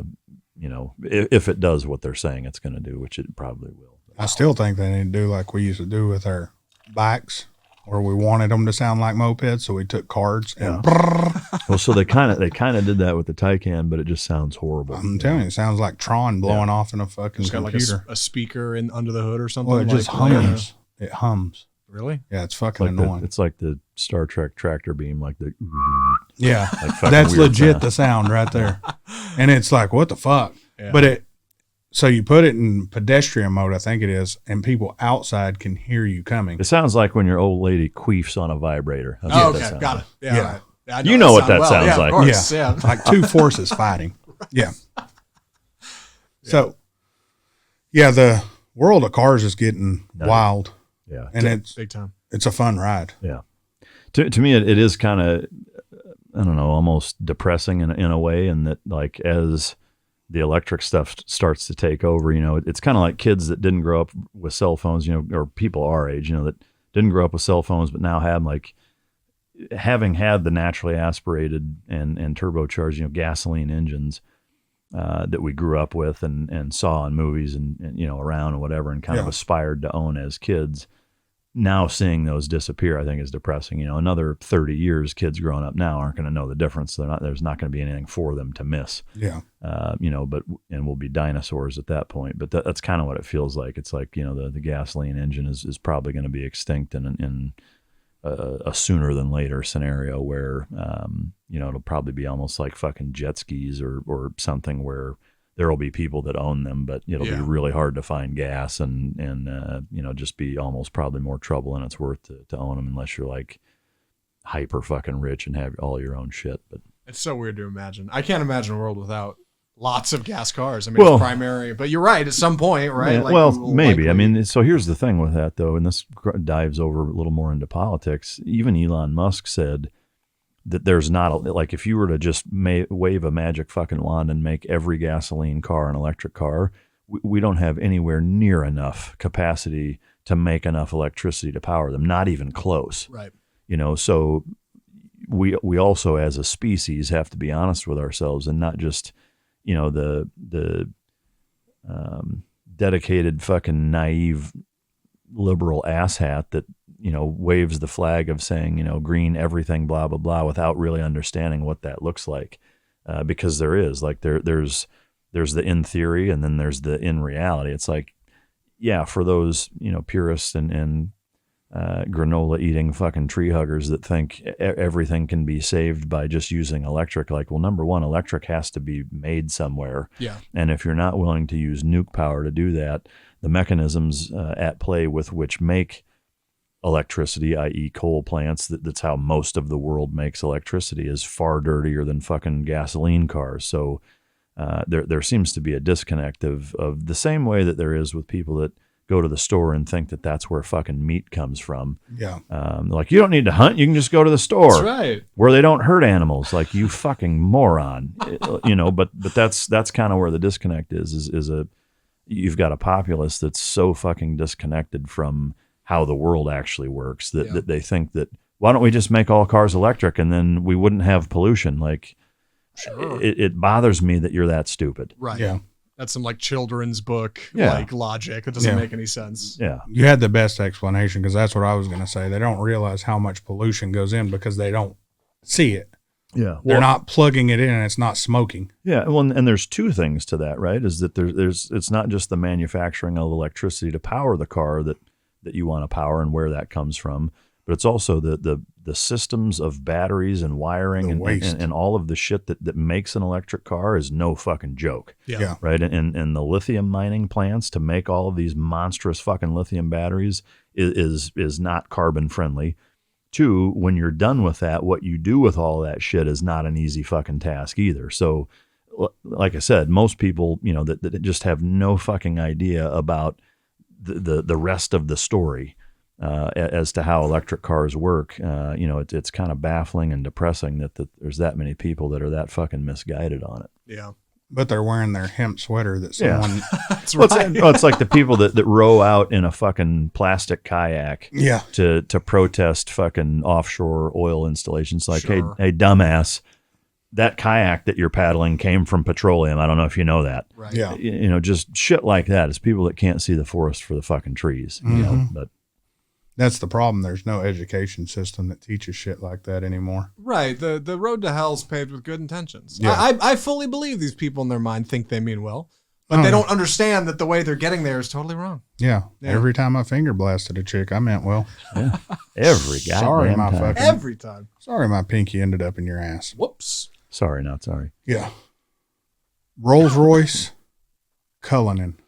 If it does what they're saying it's going to do, which it probably will. I still think they need to do like we used to do with our bikes, where we wanted them to sound like mopeds, so we took cards and Well, so they kind of did that with the Taycan, but it just sounds horrible. I'm telling you, it sounds like Tron blowing off in a fucking computer. Got like a speaker under the hood or something. Well, it just hums. It hums. Really? Yeah, it's fucking annoying. It's like the Star Trek tractor beam, like the that's legit the sound right there. And it's like, what the fuck? Yeah. But so you put it in pedestrian mode, I think it is, and people outside can hear you coming. It sounds like when your old lady queefs on a vibrator. Okay, got it. Yeah. Right. You know what that sounds like. Of course. Yeah. Like two forces fighting. Yeah. So, the world of cars is getting wild. Yeah. And it's big time. it's a fun ride. Yeah. To me, it is kind of, I don't know, almost depressing in a way, in that, like, as the electric stuff starts to take over, you know, it's kind of like kids that didn't grow up with cell phones, you know, or people our age, you know, that didn't grow up with cell phones, but now have, like, having had the naturally aspirated and turbocharged, you know, gasoline engines that we grew up with and saw in movies and, you know, around and whatever, and kind of aspired to own as kids. Now seeing those disappear, I think, is depressing. You know, another 30 years, kids growing up now aren't going to know the difference. There's not going to be anything for them to miss. Yeah. You know, and we'll be dinosaurs at that point. But that's kind of what it feels like. It's like, you know, the gasoline engine is probably going to be extinct in a sooner than later scenario where, you know, it'll probably be almost like fucking jet skis or something, where there will be people that own them, but it'll be really hard to find gas and you know, just be almost probably more trouble than it's worth to own them, unless you're like hyper fucking rich and have all your own shit. But it's so weird to imagine. I can't imagine a world without lots of gas cars. I mean, it's primary, but you're right. At some point, right? Yeah, like, well, maybe. Likely... I mean, so here's the thing with that, though, and this dives over a little more into politics. Even Elon Musk said that there's not like, if you were to just wave a magic fucking wand and make every gasoline car an electric car, we don't have anywhere near enough capacity to make enough electricity to power them. Not even close. Right. You know, so we also as a species have to be honest with ourselves and not just, you know, the dedicated fucking naive liberal asshat that, you know, waves the flag of saying, you know, green everything, blah, blah, blah, without really understanding what that looks like. Because there is, like, there's the in theory and then there's the in reality. It's like, yeah, for those, you know, purists and granola eating fucking tree huggers that think everything can be saved by just using electric, like, well, number one, electric has to be made somewhere. Yeah. And if you're not willing to use nuke power to do that, the mechanisms at play with which make electricity, i.e. coal plants, that's how most of the world makes electricity, is far dirtier than fucking gasoline cars. So there seems to be a disconnect of the same way that there is with people that go to the store and think that that's where fucking meat comes from. Yeah. Like, you don't need to hunt. You can just go to the store. That's right. Where they don't hurt animals. Like, you fucking moron. You know, but that's kind of where the disconnect is you've got a populace that's so fucking disconnected from how the world actually works that they think that, why don't we just make all cars electric and then we wouldn't have pollution? Like, sure. It bothers me that you're that stupid. Right. Yeah. That's some like children's book, like logic. It doesn't make any sense. Yeah. You had the best explanation, because that's what I was going to say. They don't realize how much pollution goes in because they don't see it. Yeah. They're not plugging it in and it's not smoking. Yeah. Well, and there's two things to that, right? Is that it's not just the manufacturing of electricity to power the car that you want to power and where that comes from, but it's also the systems of batteries and wiring and all of the shit that makes an electric car is no fucking joke. Yeah. Right. And the lithium mining plants to make all of these monstrous fucking lithium batteries is not carbon friendly. Two, when you're done with that, what you do with all that shit is not an easy fucking task either. So, like I said, most people, you know, that just have no fucking idea about the rest of the story as to how electric cars work. You know, it's kind of baffling and depressing that there's that many people that are that fucking misguided on it. Yeah. But they're wearing their hemp sweater that someone... That's right. It's like the people that row out in a fucking plastic kayak to protest fucking offshore oil installations. Like, sure. hey, dumbass, that kayak that you're paddling came from petroleum. I don't know if you know that. Right. Yeah. You know, just shit like that. It's people that can't see the forest for the fucking trees. You know, but that's the problem. There's no education system that teaches shit like that anymore. Right. The road to hell is paved with good intentions. Yeah. I fully believe these people in their mind think they mean well, but they don't understand that the way they're getting there is totally wrong. Yeah. Every time I finger blasted a chick, I meant well. Yeah. Every goddamn time. Every time. Sorry my pinky ended up in your ass. Whoops. Sorry, not sorry. Yeah. Rolls Royce Cullinan.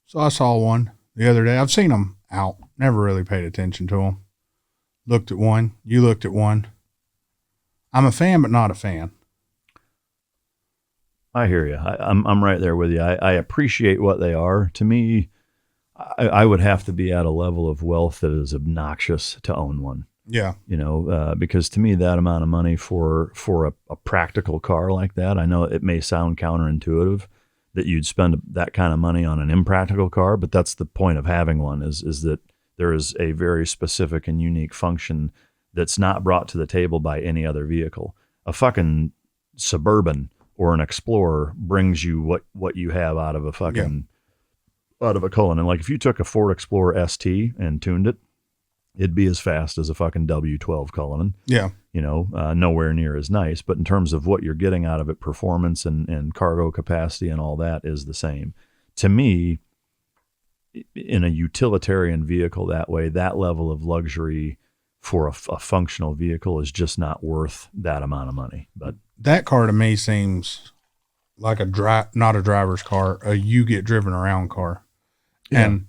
So I saw one the other day. I've seen them out. Never really paid attention to them. Looked at one. You looked at one. I'm a fan, but not a fan. I hear you. I'm right there with you. I appreciate what they are. To me, I would have to be at a level of wealth that is obnoxious to own one. Yeah. Because to me, that amount of money for a practical car like that, I know it may sound counterintuitive that you'd spend that kind of money on an impractical car, but that's the point of having one is that there is a very specific and unique function that's not brought to the table by any other vehicle. A fucking Suburban or an Explorer brings you what you have out of a fucking out of a Cullinan. Like if you took a Ford Explorer ST and tuned it, it'd be as fast as a fucking W12 Cullinan. Yeah. Nowhere near as nice, but in terms of what you're getting out of it, performance and cargo capacity and all that is the same. To me, in a utilitarian vehicle that way, that level of luxury for a functional vehicle is just not worth that amount of money. But that car to me seems like not a driver's car, a you get driven around car. Yeah. And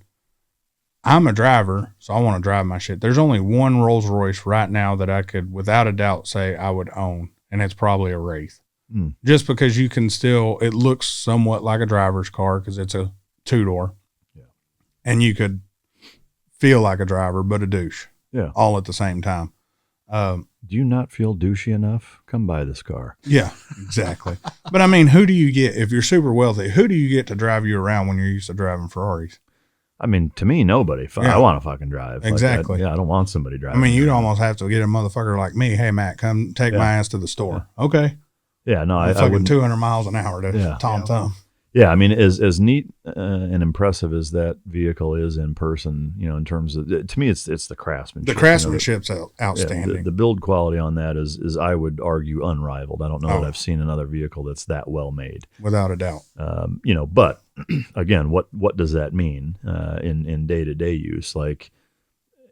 I'm a driver, so I want to drive my shit. There's only one Rolls Royce right now that I could, without a doubt, say I would own, and it's probably a Wraith. Just because you can still, it looks somewhat like a driver's car because it's a two-door. Yeah. And you could feel like a driver, but a douche. Yeah. All at the same time. Do you not feel douchey enough? Come buy this car. Yeah, exactly. But I mean, who do you get, if you're super wealthy, who do you get to drive you around when you're used to driving Ferraris? I mean, to me, nobody. I want to fucking drive. Exactly. I don't want somebody driving. I mean, you'd almost have to get a motherfucker like me. Hey, Matt, come take my ass to the store. Yeah. Okay. Yeah, no, I fucking wouldn't. 200 miles an hour to Tom. Yeah, I mean, as neat and impressive as that vehicle is in person, in terms of, to me, it's the craftsmanship. The craftsmanship's outstanding. The build quality on that is I would argue unrivaled. I don't know that I've seen another vehicle that's that well made. Without a doubt. But again, what does that mean in day-to-day use? Like,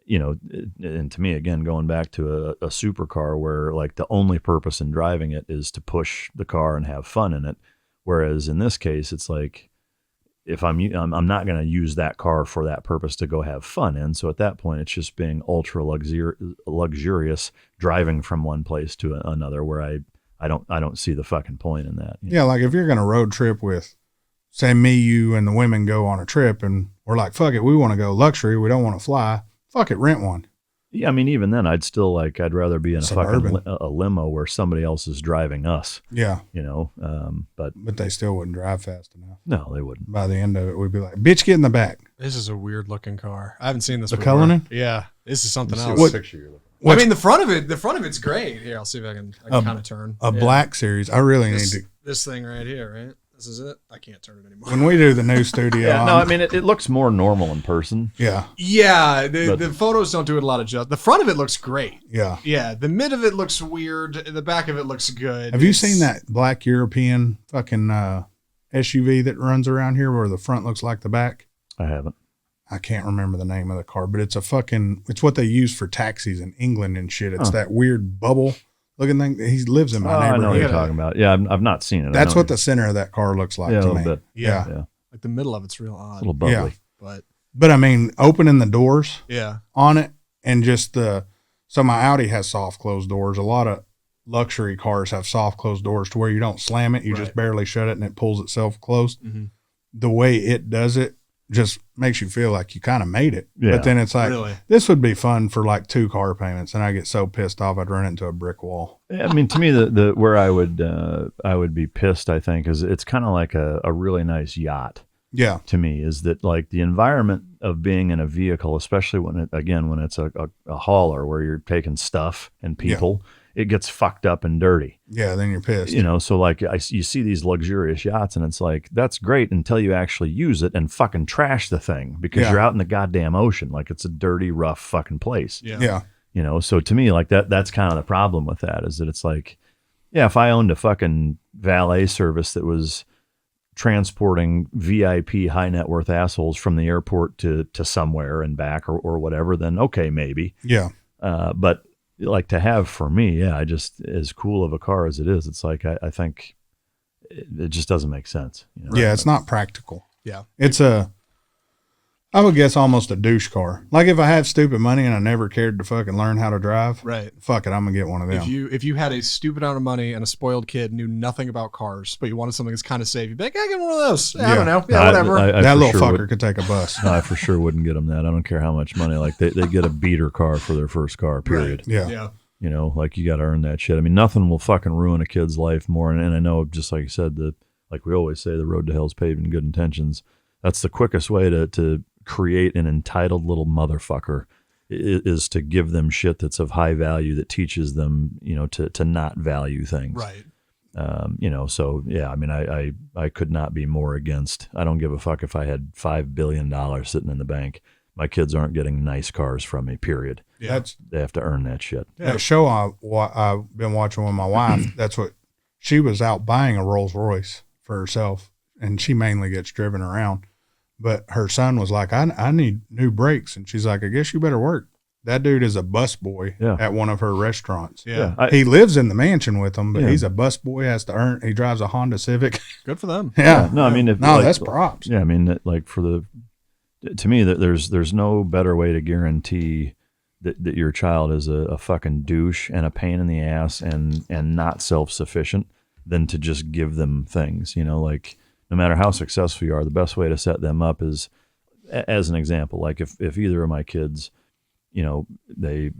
and to me, again, going back to a supercar where like the only purpose in driving it is to push the car and have fun in it. Whereas in this case, it's like if I'm not going to use that car for that purpose to go have fun in. So at that point, it's just being ultra luxurious driving from one place to another. Where I don't see the fucking point in that. Yeah, like if you're going to road trip with, say, me, you, and the women go on a trip, and we're like, fuck it, we want to go luxury, we don't want to fly. Fuck it, rent one. Yeah, I mean, even then, I'd rather be in a limo where somebody else is driving us. Yeah. But they still wouldn't drive fast enough. No, they wouldn't. By the end of it, we'd be like, bitch, get in the back. This is a weird looking car. I haven't seen this before. The Cullinan? Yeah. This is something else. What picture you're looking at? I mean, the front of it's great. Here, I'll see if I can kind of turn. Black series. I really need to. This thing right here, right? This is it. I can't turn it anymore. When we do the new studio. I mean, it looks more normal in person. Yeah. Yeah. The photos don't do it a lot of justice. The front of it looks great. Yeah. Yeah. The mid of it looks weird. The back of it looks good. Have you seen that black European fucking SUV that runs around here where the front looks like the back? I haven't. I can't remember the name of the car, but it's it's what they use for taxis in England and shit. It's that weird bubble looking thing. He lives in my neighborhood. I know what you're talking about. Yeah, I've not seen it. That's what the center of that car looks like to me. Bit. Yeah. Like the middle of it's real odd. It's a little bubbly. Yeah. But I mean, opening the doors on it and just so my Audi has soft closed doors. A lot of luxury cars have soft closed doors to where you don't slam it. You just barely shut it and it pulls itself closed. Mm-hmm. The way it does it just makes you feel like you kind of made it. Yeah. But then it's like, this would be fun for like 2 car payments. And I get so pissed off, I'd run into a brick wall. I mean, to me, the where I would be pissed, I think, is it's kind of like a really nice yacht. Yeah. To me, is that like the environment of being in a vehicle, especially when it's a hauler where you're taking stuff and people, it gets fucked up and dirty. Yeah, then you're pissed. So like you see these luxurious yachts and it's like, that's great until you actually use it and fucking trash the thing because you're out in the goddamn ocean. Like it's a dirty, rough fucking place. Yeah. So to me, like that's kind of the problem with that is that it's like, if I owned a fucking valet service that was transporting VIP high net worth assholes from the airport to somewhere and back or whatever, then okay, maybe. Yeah. But like to have for me, I just, as cool of a car as it is, it's like, I think it just doesn't make sense. Yeah. It's not practical. Yeah. It's I would guess almost a douche car. Like if I have stupid money and I never cared to fucking learn how to drive, right? Fuck it, I'm gonna get one of them. If you had a stupid amount of money and a spoiled kid, knew nothing about cars, but you wanted something that's kind of safe, you'd be like, I get one of those. I don't know. Yeah, whatever. That little fucker could take a bus. No, I for sure wouldn't get them that. I don't care how much money. Like they get a beater car for their first car, period. Right. Yeah. You know, like you got to earn that shit. I mean, nothing will fucking ruin a kid's life more. And I know, just like you said, like we always say, the road to hell is paved in good intentions. That's the quickest way to create an entitled little motherfucker is to give them shit that's of high value that teaches them, you know, to not value things. Right. You know, so yeah, I mean, I could not be more against. I don't give a fuck if I had $5 billion sitting in the bank. My kids aren't getting nice cars from me, period. Yeah. They have to earn that shit. That show I've been watching with my wife, that's what she was out buying a Rolls Royce for herself, and she mainly gets driven around. But her son was like, I need new brakes. And she's like, I guess you better work. That dude is a busboy at one of her restaurants. Yeah. He lives in the mansion with them, but he's a busboy, has to earn. He drives a Honda Civic. Good for them. Yeah. No, I mean, that's props. Yeah. I mean, like to me, there's no better way to guarantee that your child is a fucking douche and a pain in the ass and not self-sufficient than to just give them things, you know, like no matter how successful you are, the best way to set them up is, as an example, like if either of my kids, you know, they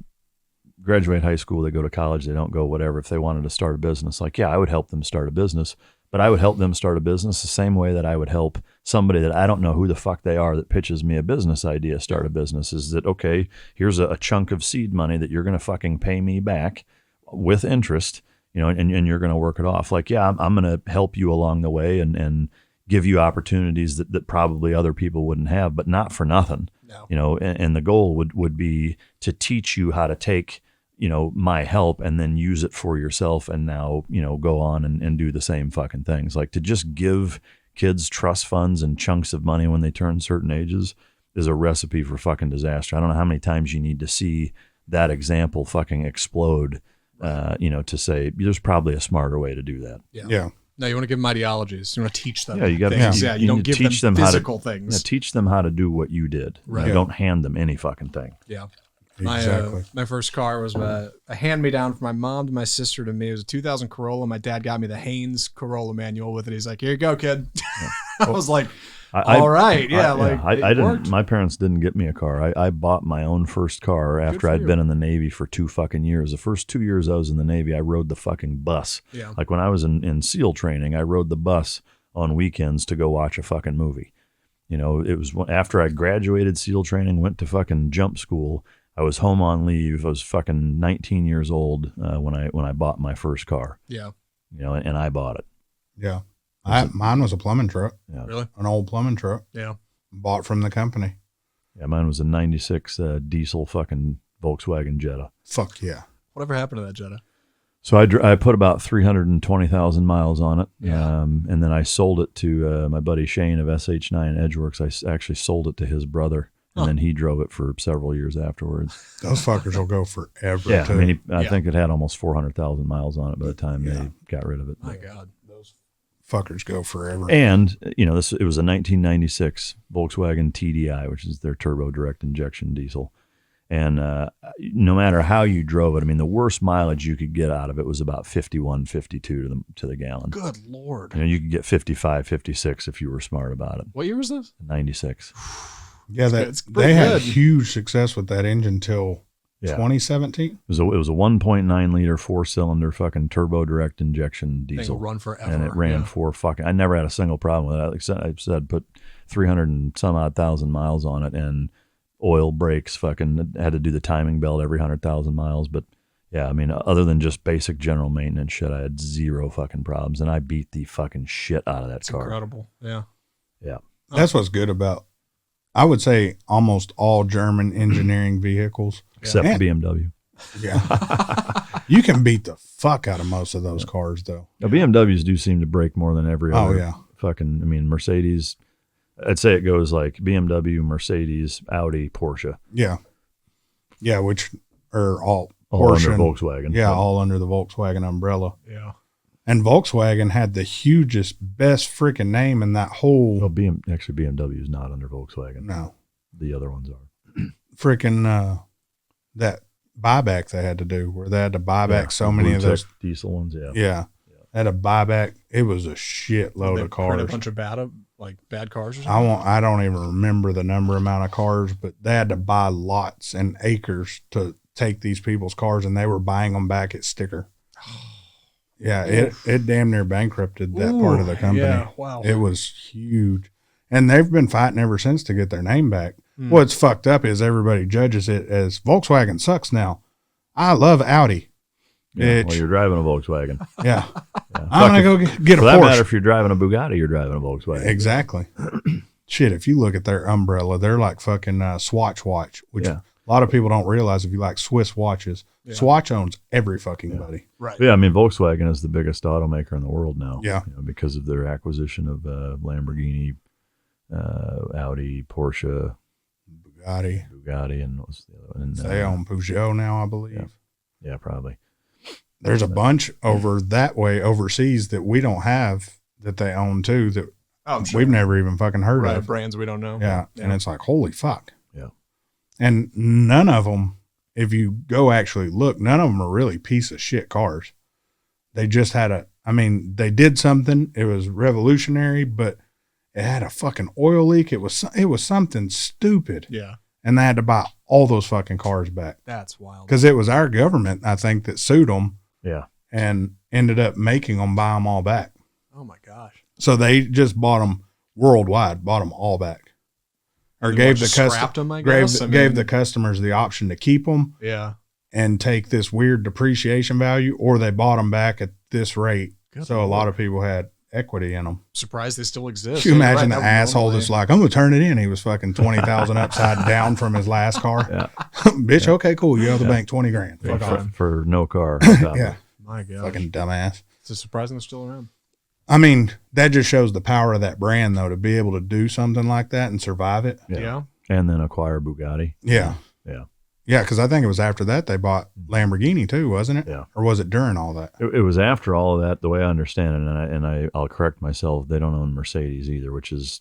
graduate high school, they go to college, they don't go, whatever, if they wanted to start a business, like, yeah, I would help them start a business, but I would help them start a business the same way that I would help somebody that I don't know who the fuck they are that pitches me a business idea, start a business. Is that, okay, here's a chunk of seed money that you're going to fucking pay me back with interest, you know, and you're going to work it off. Like, yeah, I'm going to help you along the way and give you opportunities that probably other people wouldn't have, but not for nothing. No. You know, and the goal would be to teach you how to take, you know, my help and then use it for yourself and now, you know, go on and do the same fucking things. Like to just give kids trust funds and chunks of money when they turn certain ages is a recipe for fucking disaster. I don't know how many times you need to see that example fucking explode, you know, to say there's probably a smarter way to do that. Yeah. No, you want to give them ideologies. You want to teach them. Yeah, you got to. You don't give them physical things. Yeah, teach them how to do what you did. Right. You don't hand them any fucking thing. Yeah. Exactly. My first car was a hand-me-down from my mom to my sister to me. It was a 2000 Corolla. My dad got me the Haynes Corolla manual with it. He's like, "Here you go, kid." Yeah. I was like, "All right, yeah." I didn't. My parents didn't get me a car. I bought my own first car after I'd been in the Navy for 2 fucking years. The first 2 years I was in the Navy, I rode the fucking bus. Yeah. Like when I was in SEAL training, I rode the bus on weekends to go watch a fucking movie. You know, it was after I graduated SEAL training, went to fucking jump school. I was home on leave. I was fucking 19 years old when I bought my first car. Yeah. You know, and I bought it. Yeah. Mine was a plumbing truck. Yeah. Really? An old plumbing truck. Yeah. Bought from the company. Yeah, mine was a 96 diesel fucking Volkswagen Jetta. Fuck yeah. Whatever happened to that Jetta? So I put about 320,000 miles on it. Yeah. And then I sold it to my buddy Shane of SH9 Edgeworks. I actually sold it to his brother. And then he drove it for several years afterwards. Those fuckers will go forever. Yeah, too. I mean, I think it had almost 400,000 miles on it by the time they got rid of it. My God, those fuckers go forever. And you know, it was a 1996 Volkswagen TDI, which is their turbo direct injection diesel. And no matter how you drove it, I mean, the worst mileage you could get out of it was about 51, 52 to the gallon. Good Lord. You know, you could get 55, 56 if you were smart about it. What year was this? 96. Yeah, they had huge success with that engine till 2017. It was a 1.9 liter 4-cylinder fucking turbo direct injection diesel. Thing will run forever. And it ran for fucking. I never had a single problem with it. Like I said, put 300 and some odd thousand miles on it, and oil brakes. Fucking had to do the timing belt every 100,000 miles. But yeah, I mean, other than just basic general maintenance shit, I had zero fucking problems, and I beat the fucking shit out of that car. Incredible. Yeah. Yeah. That's what's good about, I would say, almost all German engineering vehicles. Except BMW. Yeah. You can beat the fuck out of most of those cars, though. Now, BMWs do seem to break more than every other. Oh, yeah. Fucking, I mean, Mercedes, I'd say it goes like BMW, Mercedes, Audi, Porsche. Yeah. Yeah, which are all Porsche under Volkswagen. Yeah, all under the Volkswagen umbrella. Yeah. And Volkswagen had the hugest, best freaking name in that whole. Well, actually, BMW is not under Volkswagen. No. the other ones are. Freaking that buyback they had to do where they had to buy back so many of those diesel ones. Yeah. Yeah. They had to buy back. It was a shitload of cars. A bunch of bad cars or something? I don't even remember the amount of cars, but they had to buy lots and acres to take these people's cars, and they were buying them back at sticker. Yeah, it damn near bankrupted that part of the company. Yeah, wow. It was huge. And they've been fighting ever since to get their name back. What's fucked up is everybody judges it as Volkswagen sucks now. I love Audi. Yeah, well, you're driving a Volkswagen. Yeah. I'm going to go get a For Porsche. that matter, if you're driving a Bugatti, you're driving a Volkswagen. Exactly. Shit, if you look at their umbrella, they're like fucking Swatch watch, which a lot of people don't realize if you like Swiss watches. Yeah. Swatch owns every fucking buddy. Right. Yeah, I mean, Volkswagen is the biggest automaker in the world now. Yeah. Because of their acquisition of Lamborghini, Audi, Porsche, Bugatti, and what was the other one? And, they own Peugeot now, I believe. Yeah, probably. There's a bunch over that way overseas that we don't have that they own too that we've never even fucking heard of. Brands we don't know. Yeah. And it's like, holy fuck. Yeah. And none of them, if you go actually look, none of them are really piece of shit cars. They just had they did something. It was revolutionary, but it had a fucking oil leak. It was something stupid. Yeah. And they had to buy all those fucking cars back. That's wild. Because it was our government, I think, that sued them. Yeah. And ended up making them buy them all back. Oh my gosh. So they just bought them worldwide, bought them all back. Or gave the customers the option to keep them. Yeah. And take this weird depreciation value, or they bought them back at this rate. Good so Lord. A lot of people had equity in them. Surprised they still exist. Can you imagine the asshole that's like, I'm going to turn it in. He was fucking 20,000 upside down from his last car. Yeah. Bitch, okay, cool. You owe the bank 20 grand. Fuck off. For no car. Yeah. My God. Fucking dumbass. It's surprising they're still around. I mean, that just shows the power of that brand, though, to be able to do something like that and survive it. Yeah. And then acquire Bugatti. Yeah. Yeah. Yeah, because I think it was after that they bought Lamborghini too, wasn't it? Yeah. Or was it during all that? It was after all of that, the way I understand it, and I'll correct myself. They don't own Mercedes either, which is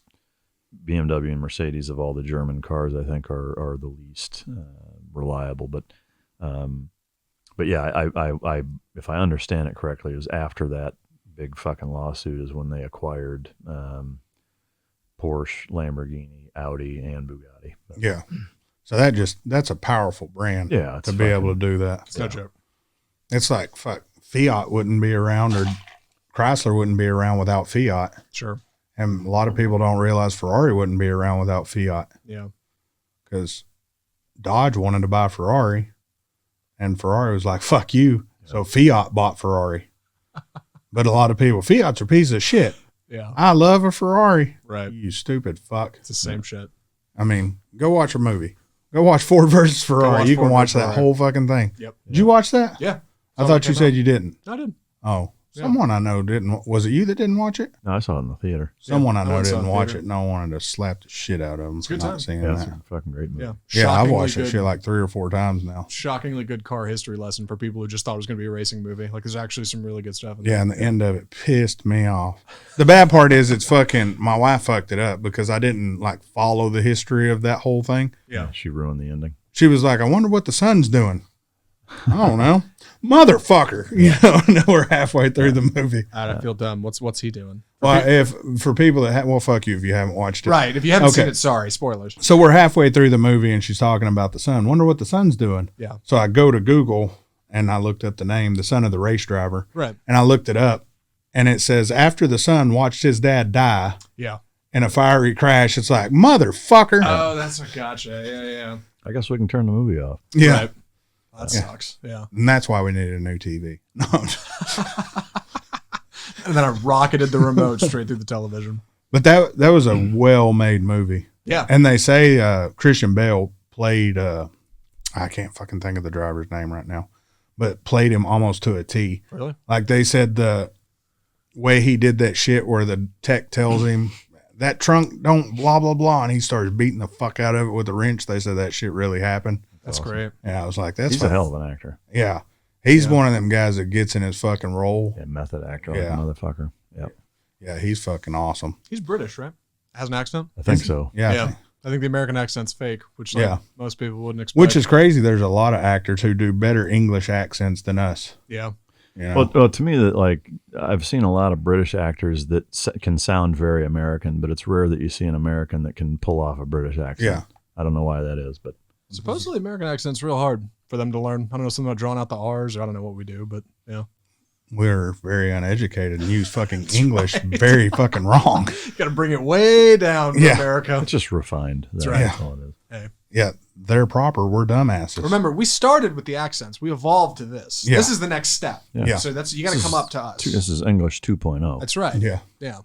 BMW and Mercedes of all the German cars. I think are the least reliable. But yeah, I if I understand it correctly, it was after that big fucking lawsuit is when they acquired Porsche, Lamborghini, Audi, and Bugatti. But, yeah. So that's a powerful brand to be able to do that. It's no joke. It's like, fuck, Fiat wouldn't be around, or Chrysler wouldn't be around without Fiat. Sure. And a lot of people don't realize Ferrari wouldn't be around without Fiat. Yeah. Because Dodge wanted to buy Ferrari, and Ferrari was like, fuck you. Yeah. So Fiat bought Ferrari. But a lot of people, Fiat's a piece of shit. Yeah. I love a Ferrari. Right. You stupid fuck. It's the same shit. I mean, go watch a movie. Go watch Ford versus Ferrari. You can watch that whole fucking thing. Yep. Did you watch that? Yeah. I thought you said you didn't. I did. Oh, someone I know didn't. Was it you that didn't watch it? No, I saw it in the theater. Someone I know didn't watch it, and I wanted to slap the shit out of them for not seeing that. It's a fucking great movie. Yeah, I've watched that shit like 3 or 4 times now. Shockingly good car history lesson for people who just thought it was going to be a racing movie. Like, there's actually some really good stuff in there. Yeah, and the end of it pissed me off. The bad part is it's fucking, my wife fucked it up because I didn't like follow the history of that whole thing. Yeah. She ruined the ending. She was like, I wonder what the son's doing. I don't know. Motherfucker. You know, we're halfway through the movie. I feel dumb. What's he doing? Well, for people that well, fuck you if you haven't watched it. Right. If you haven't seen it, sorry. Spoilers. So we're halfway through the movie and she's talking about the son. Wonder what the son's doing. Yeah. So I go to Google and I looked up the name, the son of the race driver. Right. And I looked it up and it says after the son watched his dad die. Yeah. In a fiery crash. It's like, motherfucker. Oh, that's a gotcha. Yeah. I guess we can turn the movie off. Yeah. Right. That sucks. Yeah. And that's why we needed a new TV. No. And then I rocketed the remote straight through the television. But that was a well-made movie. Yeah. And they say Christian Bale played, I can't fucking think of the driver's name right now, but played him almost to a T. Really? Like they said the way he did that shit where the tech tells him, that trunk don't blah, blah, blah, and he starts beating the fuck out of it with a wrench. They said that shit really happened. That's awesome. Great. Yeah, I was like, that's He's a hell of an actor. Yeah. He's one of them guys that gets in his fucking role. Yeah, method actor like a motherfucker. Yep. Yeah, he's fucking awesome. He's British, right? Has an accent? I think so. Yeah. I think the American accent's fake, which most people wouldn't expect. Which is crazy. There's a lot of actors who do better English accents than us. Yeah. You know? Well, to me, that like I've seen a lot of British actors that can sound very American, but it's rare that you see an American that can pull off a British accent. Yeah. I don't know why that is, but supposedly American accent's real hard for them to learn. I don't know, something about drawing out the R's, or I don't know what we do, but yeah. We're very uneducated and use fucking English very fucking wrong. Got to bring it way down for America. It's just refined. That's right. That's all it is. Hey. Yeah, they're proper. We're dumbasses. Remember, we started with the accents. We evolved to this. Yeah. This is the next step. Yeah. So you got to come up to us. This is English 2.0. That's right. Yeah. Yeah.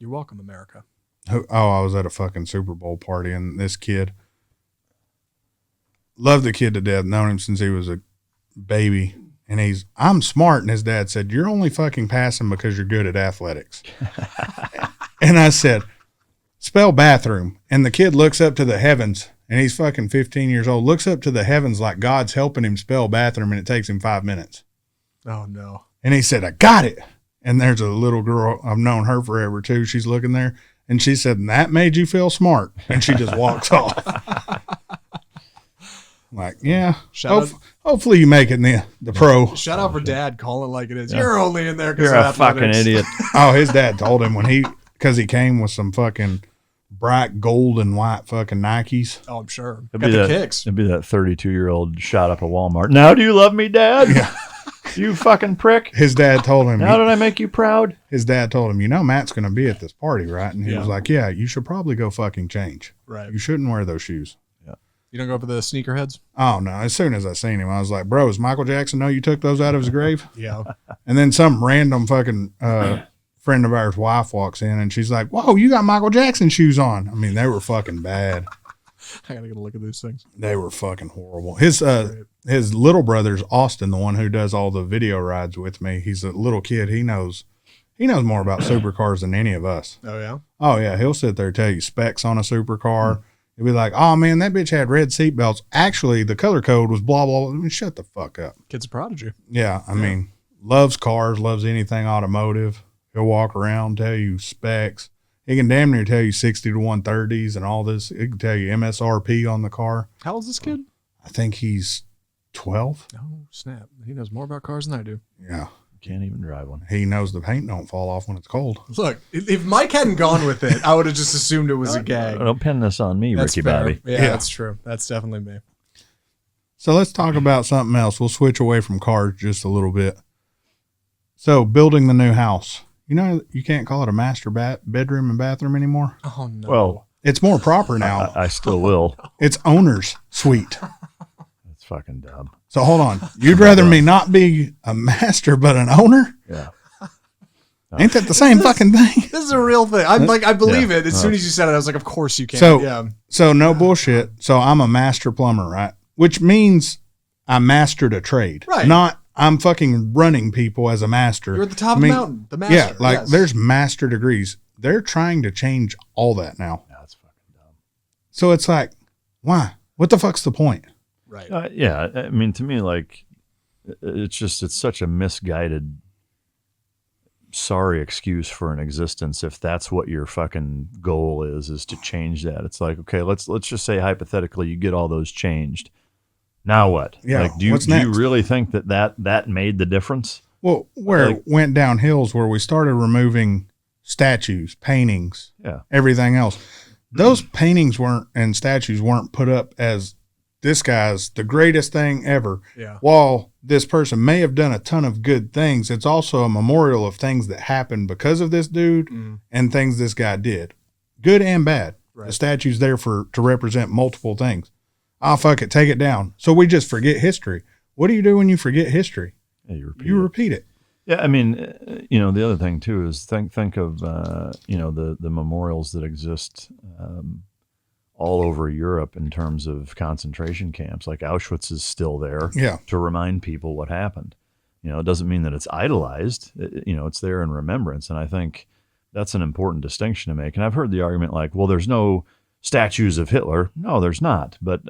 You're welcome, America. Oh, I was at a fucking Super Bowl party, and this kid, loved the kid to death, known him since he was a baby. And I'm smart. And his dad said, you're only fucking passing because you're good at athletics. And I said, spell bathroom. And the kid looks up to the heavens, and he's fucking 15 years old, looks up to the heavens like God's helping him spell bathroom, and it takes him 5 minutes. Oh, no. And he said, I got it. And there's a little girl, I've known her forever too. She's looking there, and she said, that made you feel smart. And she just walks off. Like, yeah. Hopefully you make it in the pro. Shout out for Dad calling it like it is. Yeah. You're only in there because you're a fucking idiot. Oh, his dad told him because he came with some fucking bright gold and white fucking Nikes. Oh, I'm sure. Got the kicks. It'd be that 32-year-old shot up at Walmart. Now do you love me, Dad? Yeah. You fucking prick. His dad told him. Now did I make you proud? His dad told him, Matt's going to be at this party, right? And he was like, yeah, you should probably go fucking change. Right. You shouldn't wear those shoes. You don't go for the sneakerheads? Oh, no. As soon as I seen him, I was like, bro, does Michael Jackson know you took those out of his grave? Yeah. And then some random fucking friend of ours' wife walks in, and she's like, whoa, you got Michael Jackson shoes on. I mean, they were fucking bad. I got to get a look at these things. They were fucking horrible. His little brother's Austin, the one who does all the video rides with me. He's a little kid. He knows more about supercars than any of us. Oh, yeah? Oh, yeah. He'll sit there and tell you specs on a supercar. He'll be like, oh, man, that bitch had red seatbelts. Actually, the color code was blah, blah, blah. I mean, shut the fuck up. Kid's a prodigy. Yeah, I mean, loves cars, loves anything automotive. He'll walk around, tell you specs. He can damn near tell you 60 to 130s and all this. He can tell you MSRP on the car. How old is this kid? I think he's 12. Oh, snap. He knows more about cars than I do. Yeah. Can't even drive one. He knows the paint don't fall off when it's cold. Look, if Mike hadn't gone with it, I would have just assumed it was a gag. Don't pin this on me, That's Ricky fair. Bobby. Yeah, that's true. That's definitely me. So let's talk about something else. We'll switch away from cars just a little bit. So building the new house. You can't call it a master bedroom and bathroom anymore. Oh, no. Well, it's more proper now. I still will. It's owner's suite. That's fucking dumb. So hold on. You'd rather me not be a master but an owner? Yeah. Ain't that the same fucking thing? This is a real thing. I'm like, I believe it. As soon as you said it, I was like, of course you can. So no bullshit. So I'm a master plumber, right? Which means I mastered a trade. Right. Not I'm fucking running people as a master. You're at the top of the mountain, the master. Yeah, like there's master degrees. They're trying to change all that now. Yeah, that's fucking dumb. So it's like, why? What the fuck's the point? Right. Yeah. I mean, to me, like, it's such a misguided, sorry excuse for an existence. If that's what your fucking goal is to change that. It's like, okay, let's just say hypothetically you get all those changed. Now what? Yeah. Like, do you really think that made the difference? Well, where it went downhill is where we started removing statues, paintings, everything else. Those paintings and statues weren't put up as this guy's the greatest thing ever. Yeah. While this person may have done a ton of good things, it's also a memorial of things that happened because of this dude and things this guy did, good and bad. Right. The statue's there to represent multiple things. Oh, fuck it. Take it down. So we just forget history. What do you do when you forget history? Yeah, you repeat it. Yeah. I mean, the other thing too is think of, the memorials that exist, all over Europe in terms of concentration camps. Like Auschwitz is still there to remind people what happened. It doesn't mean that it's idolized. It's there in remembrance. And I think that's an important distinction to make. And I've heard the argument like, well, there's no statues of Hitler. No, there's not. But,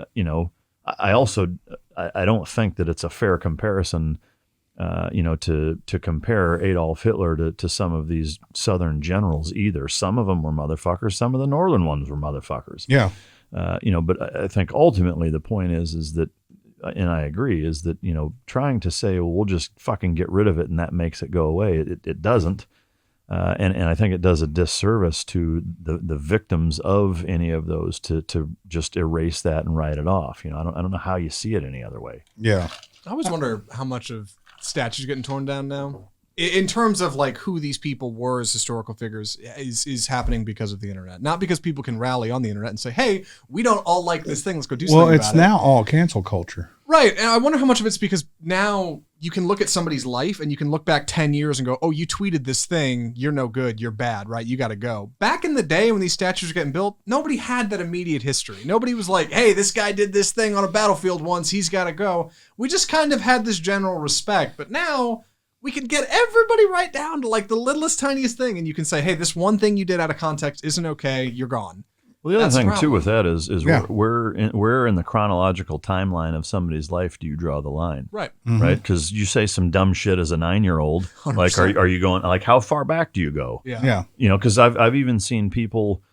I also don't think that it's a fair comparison, to compare Adolf Hitler to some of these Southern generals either. Some of them were motherfuckers. Some of the Northern ones were motherfuckers. Yeah. But I think ultimately the point is that, and I agree, is that, trying to say, well, we'll just fucking get rid of it and that makes it go away. It doesn't. And I think it does a disservice to the victims of any of those to just erase that and write it off. I don't know how you see it any other way. Yeah. I always wonder how much of statues getting torn down now, in terms of like who these people were as historical figures, is happening because of the internet, not because people can rally on the internet and say, "Hey, we don't all like this thing. Let's go do something." Well, it's now all cancel culture. Right. And I wonder how much of it's because now you can look at somebody's life and you can look back 10 years and go, oh, you tweeted this thing. You're no good. You're bad, right? You got to go. Back in the day when these statues were getting built, nobody had that immediate history. Nobody was like, hey, this guy did this thing on a battlefield once. He's got to go. We just kind of had this general respect. But now we can get everybody right down to like the littlest, tiniest thing. And you can say, hey, this one thing you did out of context isn't okay. You're gone. Well, the other thing too with that is Yeah. where in the chronological timeline of somebody's life do you draw the line? Right. Mm-hmm. Right? Because you say some dumb shit as a 9-year-old. Like, are you going, like, how far back do you go? Yeah. Yeah. Because I've even seen people,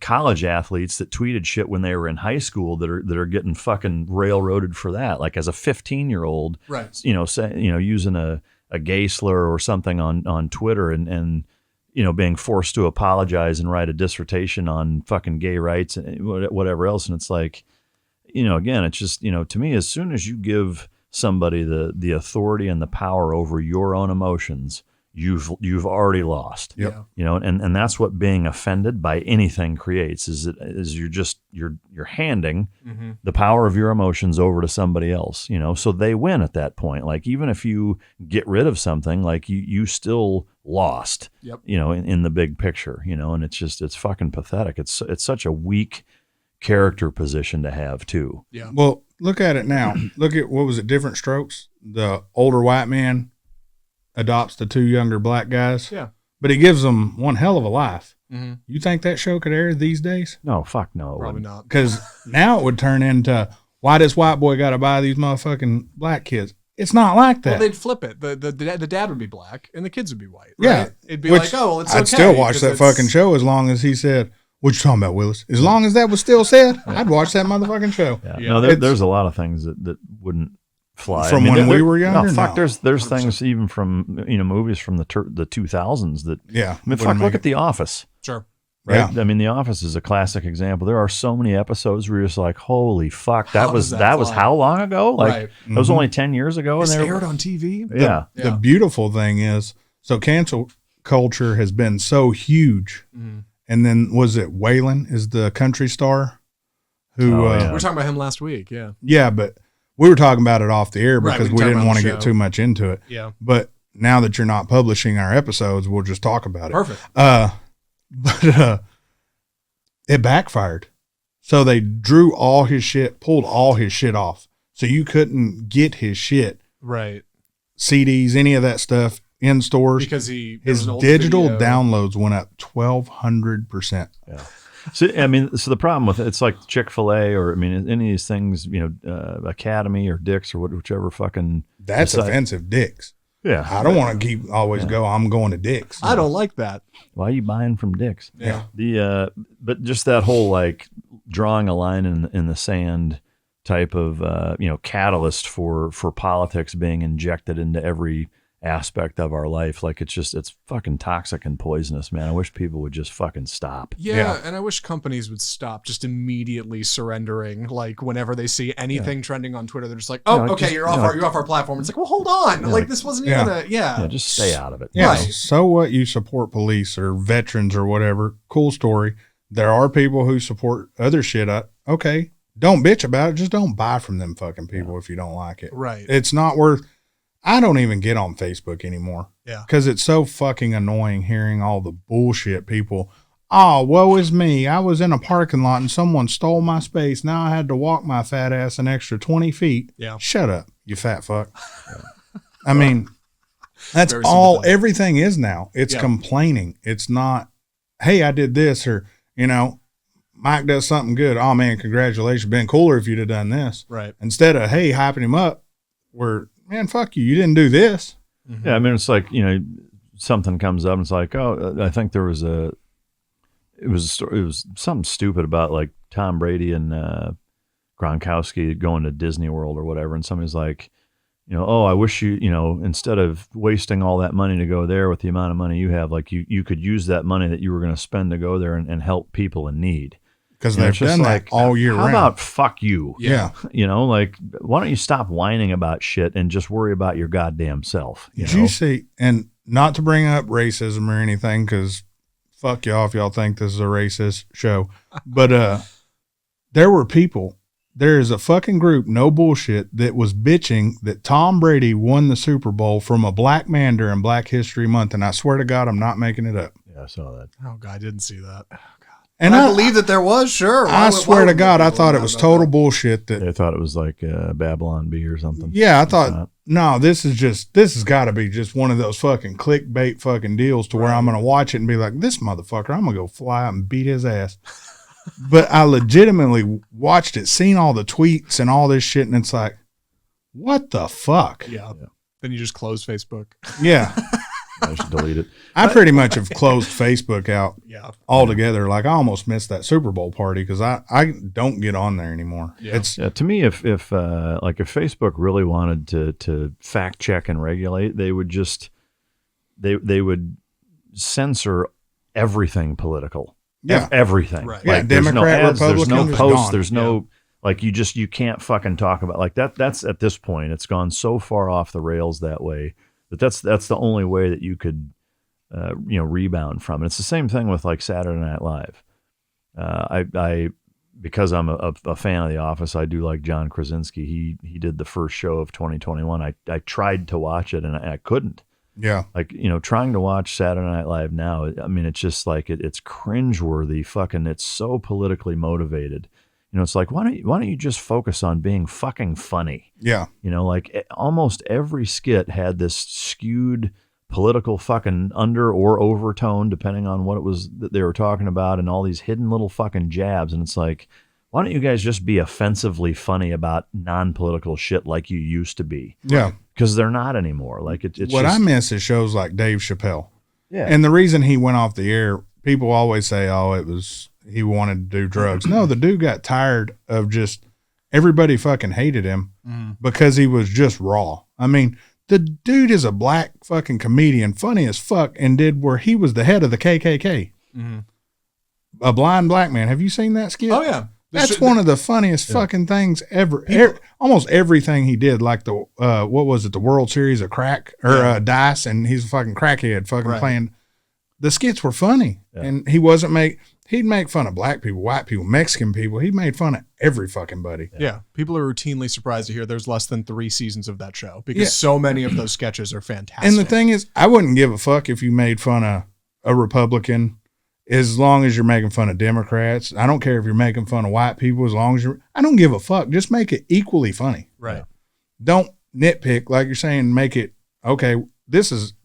college athletes that tweeted shit when they were in high school that are getting fucking railroaded for that. Like as a 15-year-old, Right. using a gay slur or something on Twitter and being forced to apologize and write a dissertation on fucking gay rights and whatever else. And it's like, again, it's just, to me, as soon as you give somebody the authority and the power over your own emotions, you've already lost. Yep. And that's what being offended by anything creates is you're handing Mm-hmm. the power of your emotions over to somebody else, so they win at that point. Like, even if you get rid of something, like you still lost, Yep. in the big picture, and it's fucking pathetic. It's such a weak character position to have too. Yeah. Well, look at it now. Look at, what was it? Different Strokes. The older white man adopts the 2 younger black guys. Yeah. But he gives them one hell of a life. Mm-hmm. You think that show could air these days? No, fuck no. it Probably wouldn't. not. Because now it would turn into, why this white boy got to buy these motherfucking black kids? It's not like that. Well, they'd flip it. The dad would be black and the kids would be white. Right? Yeah. It'd be Which like, oh, well, it's I'd okay. still watch 'cause that it's- fucking show as long as he said, what you talking about, Willis? As long as that was still said, I'd watch that motherfucking show. Yeah. Yeah. No, It's- there's a lot of things that wouldn't fly. From when we there- were younger? No, fuck. No. There's things even from movies from the 2000s that. Yeah. I mean, fuck. wouldn't Look make at The Office. Sure. Right? Yeah. I mean, The Office is a classic example. There are so many episodes where you're just like, holy fuck, How that was does that was fly? how long ago? Like Right. that was only 10 years ago, It's and they aired on TV. yeah. The beautiful thing is, so cancel culture has been so huge. Mhm. And then was it Waylon is the country star who, Oh, yeah. We were talking about him last week. Yeah. yeah, but we were talking about it off the air Right, because we we can talk didn't about want to the get show. too much into it. Yeah. But now that you're not publishing our episodes, we'll just talk about it. Perfect. But it backfired. So they drew all his shit, pulled all his shit off. So you couldn't get his shit, Right. CDs, any of that stuff in stores. Because there His was an old digital video. downloads went up 1,200%. So so the problem with it, it's like Chick-fil-A or any of these things, Academy or Dick's or whichever fucking. That's decide- offensive, Dick's. Yeah. I don't want to keep always go. I'm going to Dick's. I don't like that. Why are you buying from Dick's? Yeah. But just that whole like drawing a line in the sand type of catalyst for politics being injected into every aspect of our life. Like it's fucking toxic and poisonous, man. I wish people would just fucking stop. Yeah, and I wish companies would stop just immediately surrendering. Like whenever they see anything trending on Twitter, they're just like, "Oh, No, okay, just- you're off our platform." It's like, well, hold on, like this wasn't even a Yeah, just stay out of it. Yeah. Right. So what, you support police or veterans or whatever. Cool story. There are people who support other shit. Okay. Don't bitch about it. Just don't buy from them fucking people if you don't like it. Right. It's not worth. I don't even get on Facebook anymore. Yeah. Because it's so fucking annoying hearing all the bullshit people. Oh, woe is me. I was in a parking lot and someone stole my space. Now I had to walk my fat ass an extra 20 feet. Yeah. Shut up, you fat fuck. I mean, that's Very all sympathetic. everything is now. It's Yeah. complaining. It's not, hey, I did this, or, Mike does something good. Oh man, congratulations. Been cooler if you'd have done this. Right. Instead of, hey, hyping him up, man, fuck you. You didn't do this. Yeah, I mean, it's like, something comes up and it's like, oh, I think there was it was something stupid about like Tom Brady and Gronkowski going to Disney World or whatever, and somebody's like, oh, I wish you instead of wasting all that money to go there with the amount of money you have, like you could use that money that you were going to spend to go there and help people in need. Because they've done that all year round. How about fuck you? Yeah. Like, why don't you stop whining about shit and just worry about your goddamn self? Did you see, and not to bring up racism or anything, because fuck y'all if y'all think this is a racist show, but there were people, there is a fucking group, no bullshit, that was bitching that Tom Brady won the Super Bowl from a black man during Black History Month, and I swear to God, I'm not making it up. Yeah, I saw that. Oh, God, I didn't see that. Oh, God. And I believe that there was, sure. I swear to God, I thought it was total bullshit. They thought it was like Babylon Bee or something. Yeah, I thought, no, this has got to be just one of those fucking clickbait fucking deals to where I'm going to watch it and be like, this motherfucker, I'm going to go fly out and beat his ass. But I legitimately watched it, seen all the tweets and all this shit, and it's like, what the fuck? Yeah. Then you just close Facebook. Yeah. I should delete it. I pretty much have closed Facebook out altogether. Like I almost missed that Super Bowl party because I don't get on there anymore. Yeah. To me, if Facebook really wanted to fact check and regulate, they would just they would censor everything political. Yeah, everything. Right. Like, yeah, Democrat, Republican. There's no posts. There's no like you can't fucking talk about like that. That's at this point, it's gone so far off the rails that way. That's the only way that you could, rebound from it. It's the same thing with like Saturday Night Live. I because I'm a fan of The Office, I do like John Krasinski. He did the first show of 2021. I tried to watch it and I couldn't. Yeah. Like, trying to watch Saturday Night Live now, I mean, it's just like it's cringeworthy. Fucking, it's so politically motivated. It's like, why don't you just focus on being fucking funny? Yeah. Like almost every skit had this skewed political fucking under or overtone, depending on what it was that they were talking about, and all these hidden little fucking jabs. And it's like, why don't you guys just be offensively funny about non-political shit like you used to be? Yeah. Because they're not anymore. Like it's what I miss is shows like Dave Chappelle. Yeah. And the reason he went off the air, people always say, he wanted to do drugs. No, the dude got tired of just everybody fucking hated him because he was just raw. I mean, the dude is a black fucking comedian, funny as fuck, and did where he was the head of the KKK. Mm-hmm. A blind black man. Have you seen that skit? Oh, yeah. That's one of the funniest fucking things ever. Almost everything he did, like the, what was it, the World Series of crack or dice, and he's a fucking crackhead fucking playing. The skits were funny, and he'd make fun of black people, white people, Mexican people. He made fun of every fucking buddy. Yeah. People are routinely surprised to hear there's less than 3 seasons of that show because so many of those sketches are fantastic. And the thing is, I wouldn't give a fuck if you made fun of a Republican as long as you're making fun of Democrats. I don't care if you're making fun of white people as long as I don't give a fuck. Just make it equally funny. Right. Don't nitpick like you're saying, make it, okay,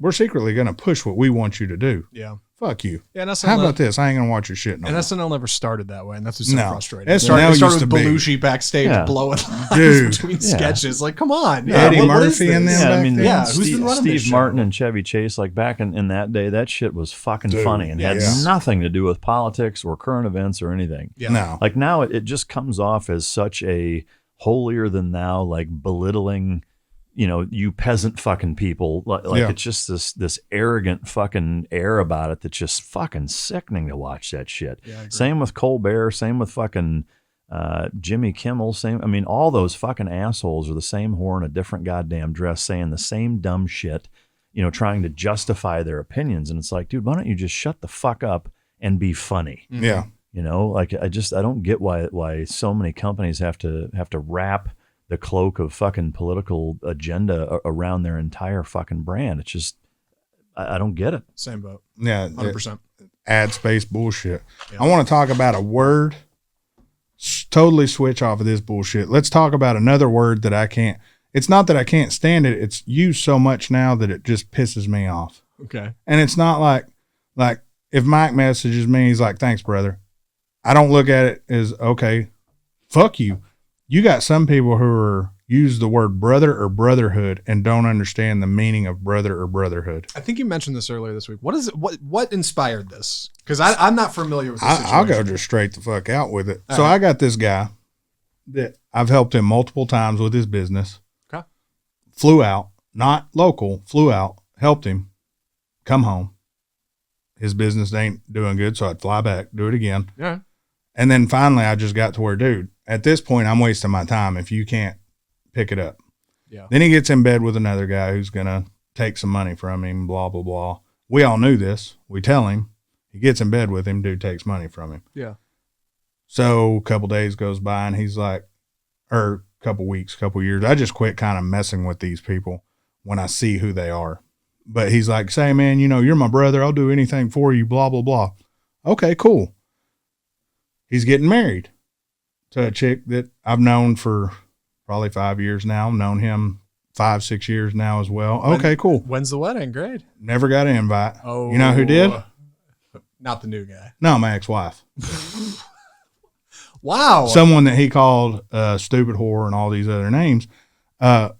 we're secretly going to push what we want you to do. Yeah. Fuck you. Yeah, and how about this? I ain't gonna watch your shit no more. And SNL never started that way, and that's what's so frustrating. It started with Belushi backstage blowing lines between sketches. Like, come on. Eddie Murphy and them. Who's been running Steve Martin and Chevy Chase, like back in that day, that shit was fucking funny and had nothing to do with politics or current events or anything. Yeah. No. Like now it just comes off as such a holier than thou, like belittling, you peasant fucking people. Like it's just this arrogant fucking air about it that's just fucking sickening to watch that shit. Yeah, same with Colbert, same with fucking Jimmy Kimmel, all those fucking assholes are the same whore in a different goddamn dress saying the same dumb shit, trying to justify their opinions. And it's like, dude, why don't you just shut the fuck up and be funny? Yeah. Like I don't get why so many companies have to wrap the cloak of fucking political agenda around their entire fucking brand. It's just, I don't get it. Same boat. Yeah. 100%. Ad space bullshit. Yeah. I want to talk about a word, totally switch off of this bullshit. Let's talk about another word that it's not that I can't stand it. It's used so much now that it just pisses me off. Okay. And it's not like if Mike messages me, he's like, thanks, brother. I don't look at it as, okay, fuck you. You got some people who are, use the word brother or brotherhood and don't understand the meaning of brother or brotherhood. I think you mentioned this earlier this week. What is it? What inspired this? Because I'm not familiar with this situation. I'll go just straight the fuck out with it. So I got this guy that I've helped him multiple times with his business. Okay. Flew out, not local, flew out, helped him, come home. His business ain't doing good, so I'd fly back, do it again. Yeah. And then finally I just got to where, dude, at this point I'm wasting my time if you can't pick it up. Yeah. Then he gets in bed with another guy who's going to take some money from him, blah, blah, blah. We all knew this. We tell him. He gets in bed with him, dude takes money from him. Yeah. So a couple days goes by and he's like, or a couple weeks, couple years, I just quit kind of messing with these people when I see who they are. But he's like, say, man, you know, you're my brother. I'll do anything for you, blah, blah, blah. Okay, cool. He's getting married to a chick that I've known for probably 5 years now. Known him 5-6 years now as well. Okay, cool. When's the wedding? Great. Never got an invite. Oh, you know who did? Not the new guy. No, my ex-wife. Wow. Someone that he called stupid whore and all these other names. And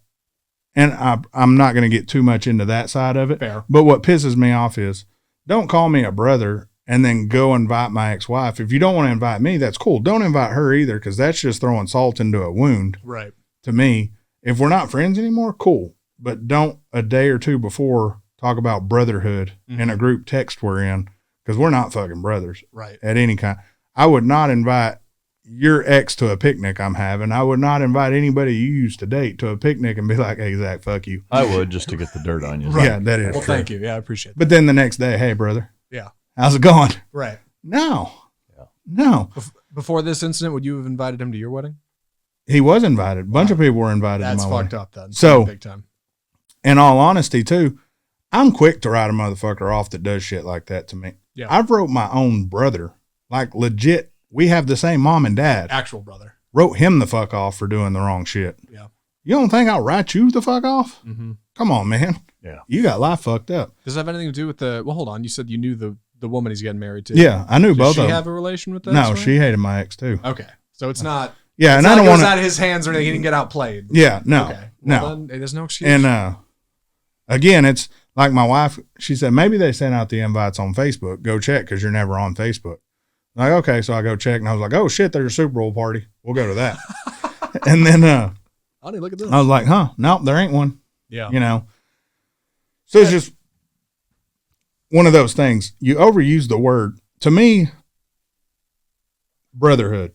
I'm not going to get too much into that side of it. Fair. But what pisses me off is don't call me a brother and then go invite my ex-wife. If you don't want to invite me, that's cool. Don't invite her either, because that's just throwing salt into a wound. Right. To me, if we're not friends anymore, cool. But don't a day or two before talk about brotherhood in a group text we're in, because we're not fucking brothers. Right. At any kind. I would not invite your ex to a picnic I'm having. I would not invite anybody you used to date to a picnic and be like, hey, Zach, fuck you. I would, just to get the dirt on you. Right. Yeah, that is Well, true. thank you. Yeah, I appreciate that. But then the next day, hey, brother. Yeah. How's it going? Right. No. Yeah. No. Before this incident, would you have invited him to your wedding? He was invited. A bunch of people were invited That's to my fucked wedding. up then. So, big time. In all honesty, too, I'm quick to write a motherfucker off that does shit like that to me. Yeah. I've wrote my own brother. Like, legit, we have the same mom and dad. Actual brother. Wrote him the fuck off for doing the wrong shit. Yeah. You don't think I'll write you the fuck off? Mm-hmm. Come on, man. Yeah. You got life fucked up. Does it have anything to do with the, well, hold on. You said you knew the woman he's getting married to. Yeah, I knew both Does of she them. have a relation with that? No, she hated my ex too. Okay. So it's not, Yeah, and it's I not don't goes want out of his hands or anything. He didn't get outplayed. Yeah, no, Okay. no. Well, then, there's no excuse. And again, it's like my wife. She said maybe they sent out the invites on Facebook. Go check because you're never on Facebook. I'm like, okay, so I go check and I was like, oh shit, there's a Super Bowl party. We'll go to that. And then Honey, look at this. I was like, huh, nope, there ain't one. Yeah. You know. So it's just one of those things. You overuse the word. To me, brotherhood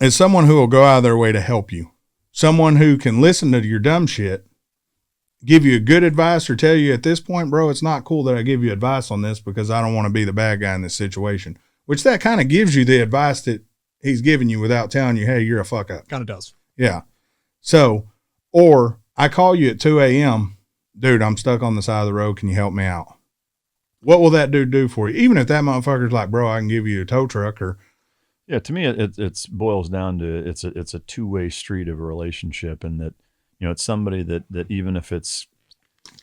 is someone who will go out of their way to help you. Someone who can listen to your dumb shit, give you good advice, or tell you at this point, bro, it's not cool that I give you advice on this because I don't want to be the bad guy in this situation. Which that kind of gives you the advice that he's giving you without telling you, hey, you're a fuck up. Kind of does. Yeah. So, or I call you at 2 a.m., dude, I'm stuck on the side of the road. Can you help me out? What will that dude do for you? Even if that motherfucker's like, bro, I can give you a tow truck or. Yeah. To me, it boils down to, it's a two-way street of a relationship, and that, you know, it's somebody that even if it's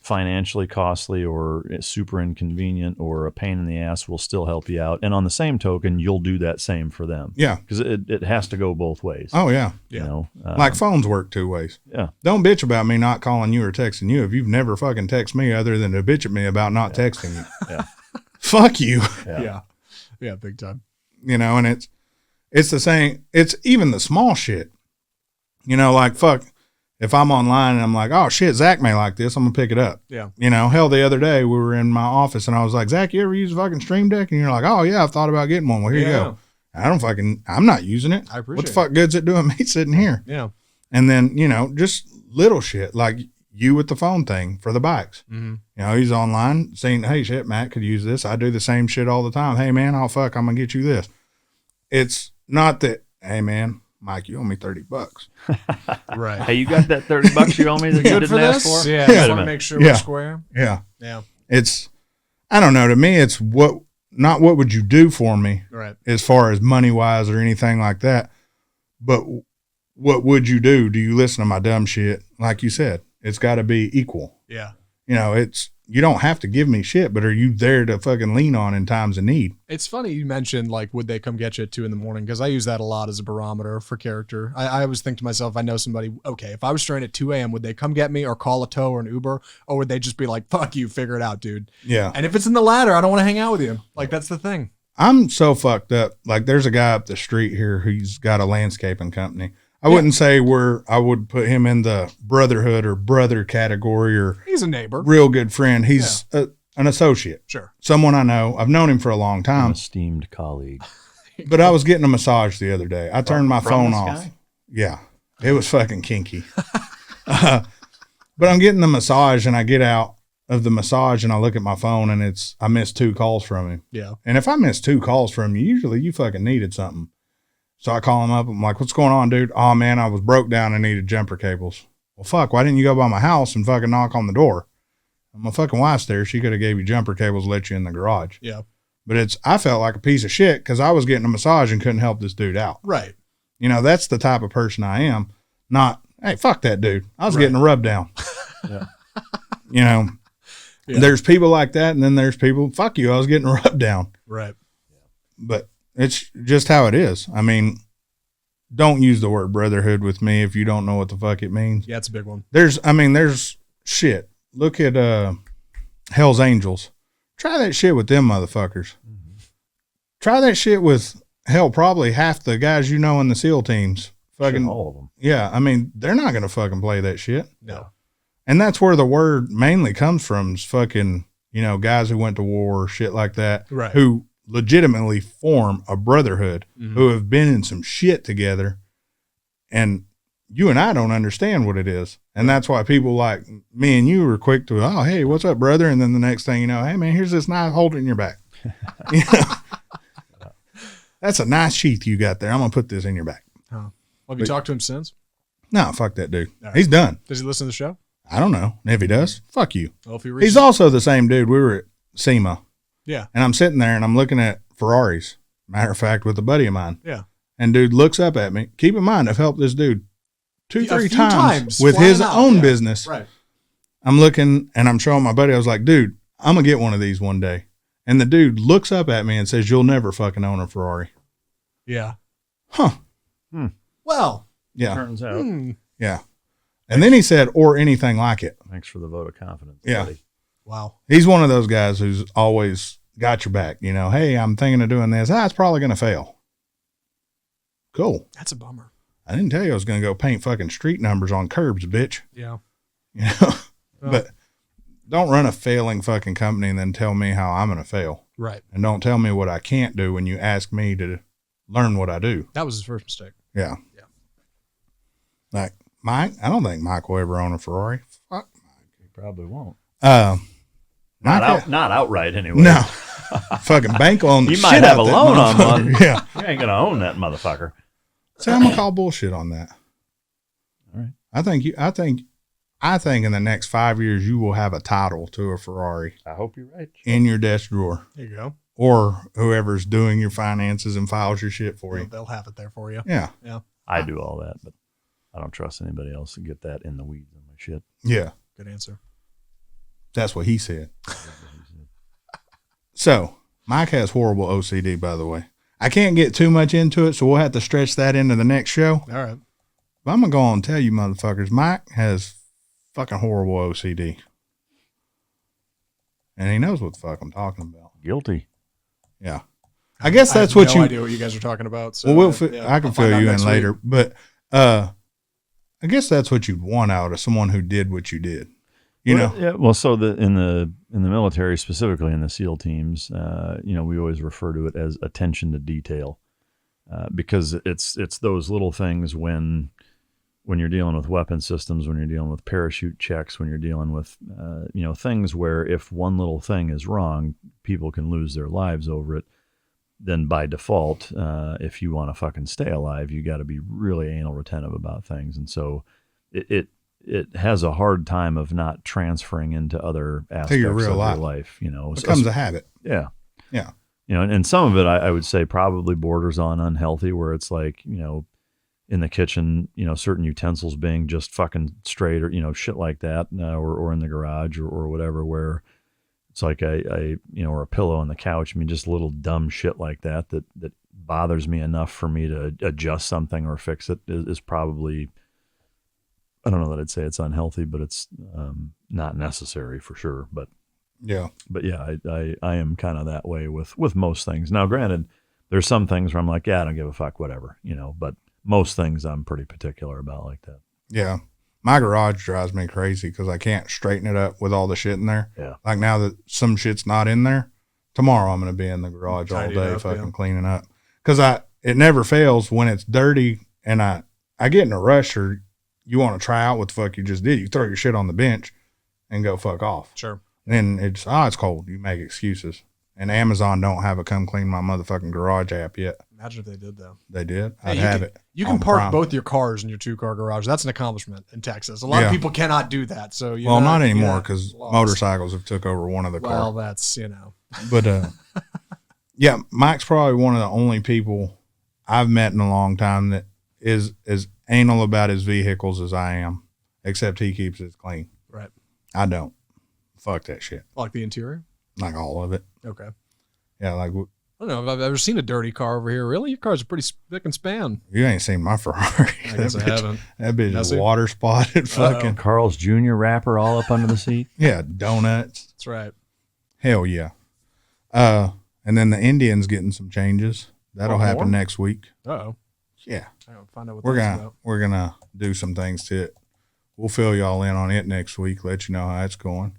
financially costly or super inconvenient or a pain in the ass, will still help you out. And on the same token, you'll do that same for them. Yeah. Because it has to go both ways. Oh, yeah. You know, Like phones work two ways. Yeah. Don't bitch about me not calling you or texting you if you've never fucking texted me other than to bitch at me about not texting you. Yeah. Fuck you. Yeah. Yeah. Big time. You know, and it's the same. It's even the small shit. You know, like, fuck, if I'm online and I'm like, oh shit, Zach may like this, I'm gonna pick it up. Yeah. You know, hell, the other day we were in my office and I was like, Zach, you ever use a fucking Stream Deck? And you're like, oh yeah, I've thought about getting one. Well, here you go. I'm not using it. I appreciate what the fuck good's it doing me sitting here? Yeah. And then, you know, just little shit like you with the phone thing for the bikes. Mm-hmm. You know, he's online saying, hey shit, Matt could use this. I do the same shit all the time. Hey man, I'm gonna get you this. It's not that, hey man, Mike, you owe me $30. Right. Hey, you got that $30 you owe me that you Good didn't for ask this? for? Yeah. Wait Just a want to minute. make sure Yeah. we're square. Yeah. Yeah. It's, I don't know. To me, it's not what would you do for me Right. as far as money wise or anything like that. But what would you do? Do you listen to my dumb shit? Like you said, it's got to be equal. Yeah. You know, you don't have to give me shit, but are you there to fucking lean on in times of need? It's funny you mentioned, like, would they come get you at 2 a.m? Because I use that a lot as a barometer for character. I always think to myself, I know somebody, okay, if I was stranded at 2 a.m, would they come get me or call a tow or an Uber? Or would they just be like, fuck you, figure it out, dude? Yeah. And if it's in the latter, I don't want to hang out with you. Like, that's the thing. I'm so fucked up. Like, there's a guy up the street here who's got a landscaping company. I wouldn't say I would put him in the brotherhood or brother category, or he's a neighbor, real good friend. He's an associate. Sure. Someone I know. I've known him for a long time. An esteemed colleague. But I was getting a massage the other day. I turned my phone off. Guy? Yeah. It was fucking kinky. But I'm getting the massage, and I get out of the massage and I look at my phone, and I missed 2 calls from him. Yeah. And if I miss 2 calls from you, usually you fucking needed something. So I call him up. I'm like, what's going on, dude? Oh, man, I was broke down and needed jumper cables. Well, fuck, why didn't you go by my house and fucking knock on the door? My fucking wife's there. She could have gave you jumper cables, let you in the garage. Yeah. But I felt like a piece of shit because I was getting a massage and couldn't help this dude out. Right. You know, that's the type of person I am. Not, hey, fuck that dude. I was getting a rub down. Yeah. You know, there's people like that. And then there's people, fuck you, I was getting a rub down. Right. But it's just how it is. I mean, don't use the word brotherhood with me if you don't know what the fuck it means. Yeah, it's a big one. There's shit. Look at Hell's Angels. Try that shit with them motherfuckers. Mm-hmm. Try that shit with probably half the guys you know in the SEAL teams. Fucking all of them. Yeah, I mean, they're not gonna fucking play that shit. No. And that's where the word mainly comes from, is fucking, you know, guys who went to war or shit like that. Right. Who legitimately form a brotherhood, who have been in some shit together, and you and I don't understand what it is. And that's why people like me and you are quick to, oh, hey, what's up, brother? And then the next thing you know, hey man, here's this knife, hold it in your back. You know? That's a nice sheath you got there. I'm gonna put this in your back. Well, have you talked to him since? No, fuck that dude. Right. He's done. Does he listen to the show? I don't know. And if he does, fuck you. Well, if he He's also the same dude. We were at SEMA. Yeah. And I'm sitting there and I'm looking at Ferraris, matter of fact, with a buddy of mine. Yeah. And dude looks up at me. Keep in mind, I've helped this dude 2-3 few times with his own business. Right. I'm looking and I'm showing my buddy. I was like, dude, I'm going to get one of these one day. And the dude looks up at me and says, you'll never fucking own a Ferrari. Yeah. Huh. Well. Yeah. Turns out. Yeah. And then he said, or anything like it. Thanks for the vote of confidence. Yeah. Buddy. Wow. He's one of those guys who's always got your back. You know, hey, I'm thinking of doing this. It's probably going to fail. Cool. That's a bummer. I didn't tell you I was going to go paint fucking street numbers on curbs, bitch. Yeah. You know, but don't run a failing fucking company and then tell me how I'm going to fail. Right. And don't tell me what I can't do when you ask me to learn what I do. That was his first mistake. Yeah. Yeah. Like Mike, I don't think Mike will ever own a Ferrari. Fuck Mike. He probably won't. Not outright anyway. No. Fucking bank loan. He might have a loan on one. Yeah. You ain't gonna own that motherfucker. So I'm gonna call bullshit on that. All right. I think in the next 5 years you will have a title to a Ferrari I hope you're right. in your desk drawer, There you go. or whoever's doing your finances and files your shit for you. They'll have it there for you. Yeah. Yeah. I do all that, but I don't trust anybody else to get that in the weeds on my shit. Yeah. Good answer. That's what he said. So Mike has horrible OCD, by the way. I can't get too much into it, so we'll have to stretch that into the next show. All right. But I'm going to go on and tell you motherfuckers, Mike has fucking horrible OCD. And he knows what the fuck I'm talking about. Guilty. Yeah. I guess that's I have no idea what you guys are talking about. So well, I can I'll fill find out you in next later. week. But I guess that's what you'd want out of someone who did what you did. You know? Yeah. Well, so in the military, specifically in the SEAL teams, we always refer to it as attention to detail, because it's those little things when you're dealing with weapon systems, when you're dealing with parachute checks, when you're dealing with things where if one little thing is wrong, people can lose their lives over it. Then by default, if you want to fucking stay alive, you got to be really anal retentive about things, and so it has a hard time of not transferring into other aspects of your life. It becomes a habit. Yeah. Yeah. And some of it I would say probably borders on unhealthy, where it's like, in the kitchen, certain utensils being just fucking straight or, shit like that, or in the garage or whatever, where it's like I or a pillow on the couch. I mean, just little dumb shit like that bothers me enough for me to adjust something or fix it is probably, I don't know that I'd say it's unhealthy, but it's not necessary for sure. But yeah, I am kind of that way with most things. Now, granted, there's some things where I'm like, yeah, I don't give a fuck, whatever, but most things I'm pretty particular about like that. Yeah. My garage drives me crazy because I can't straighten it up with all the shit in there. Yeah. Like now that some shit's not in there, tomorrow I'm going to be in the garage all day cleaning up. Because it never fails when it's dirty and I get in a rush or you want to try out what the fuck you just did. You throw your shit on the bench and go fuck off. Sure. Then it's cold. You make excuses. And Amazon don't have a come clean my motherfucking garage app yet. Imagine if they did, though. They did. I'd have it. You can park both your cars in your 2-car garage. That's an accomplishment in Texas. A lot of people cannot do that. So not anymore because motorcycles have took over one of the cars. Well, that's, But, yeah, Mike's probably one of the only people I've met in a long time that is as anal about his vehicles as I am, except he keeps it clean. Right. I don't. Fuck that shit. Like the interior? Like all of it. Okay. Yeah, like... I don't know if I've ever seen a dirty car over here. Really? Your car's a pretty spick and span. You ain't seen my Ferrari. I guess I haven't. That bitch is water spotted. Fucking Carl's Jr. wrapper all up under the seat. Yeah, donuts. That's right. Hell yeah. And then the Indian's getting some changes. That'll happen next week. Uh-oh. Yeah. I don't find out what that's about. We're gonna do some things to it. We'll fill y'all in on it next week. Let you know how it's going.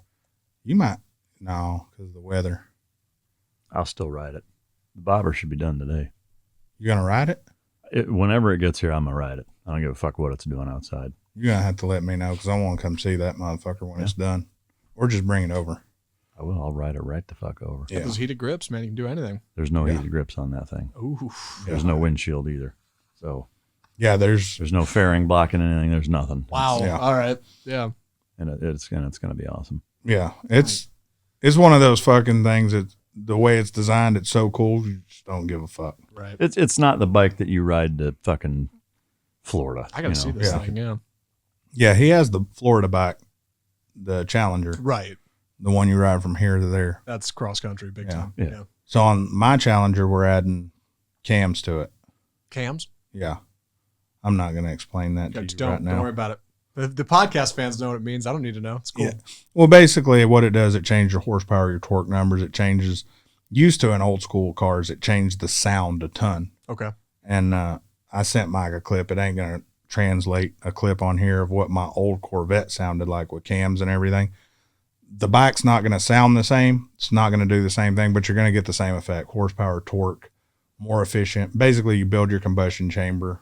You might because of the weather. I'll still ride it. The bobber should be done today. You gonna ride it? Whenever it gets here, I'm gonna ride it. I don't give a fuck what it's doing outside. You're gonna have to let me know because I want to come see that motherfucker when it's done, or just bring it over. I will. I'll ride it right the fuck over. Yeah. Those heated grips, man. You can do anything. There's no heated grips on that thing. Ooh. There's no windshield either. So. Yeah, there's no fairing blocking anything. There's nothing. Wow. All right. Yeah. And it's gonna be awesome. Yeah, it's one of those fucking things that the way it's designed, it's so cool. You just don't give a fuck. Right. It's not the bike that you ride to fucking Florida. I gotta see this thing. Yeah. Yeah, he has the Florida bike, the Challenger. Right. The one you ride from here to there. That's cross country, big time. Yeah. So on my Challenger, we're adding cams to it. Cams? Yeah. I'm not going to explain that to you right now. Don't worry about it. The podcast fans know what it means. I don't need to know. It's cool. Yeah. Well, basically what it does, it changes your horsepower, your torque numbers. It changes, used to in old school cars, it changed the sound a ton. Okay. And I sent Mike a clip. It ain't going to translate a clip on here of what my old Corvette sounded like with cams and everything. The bike's not going to sound the same. It's not going to do the same thing, but you're going to get the same effect. Horsepower, torque, more efficient. Basically, you build your combustion chamber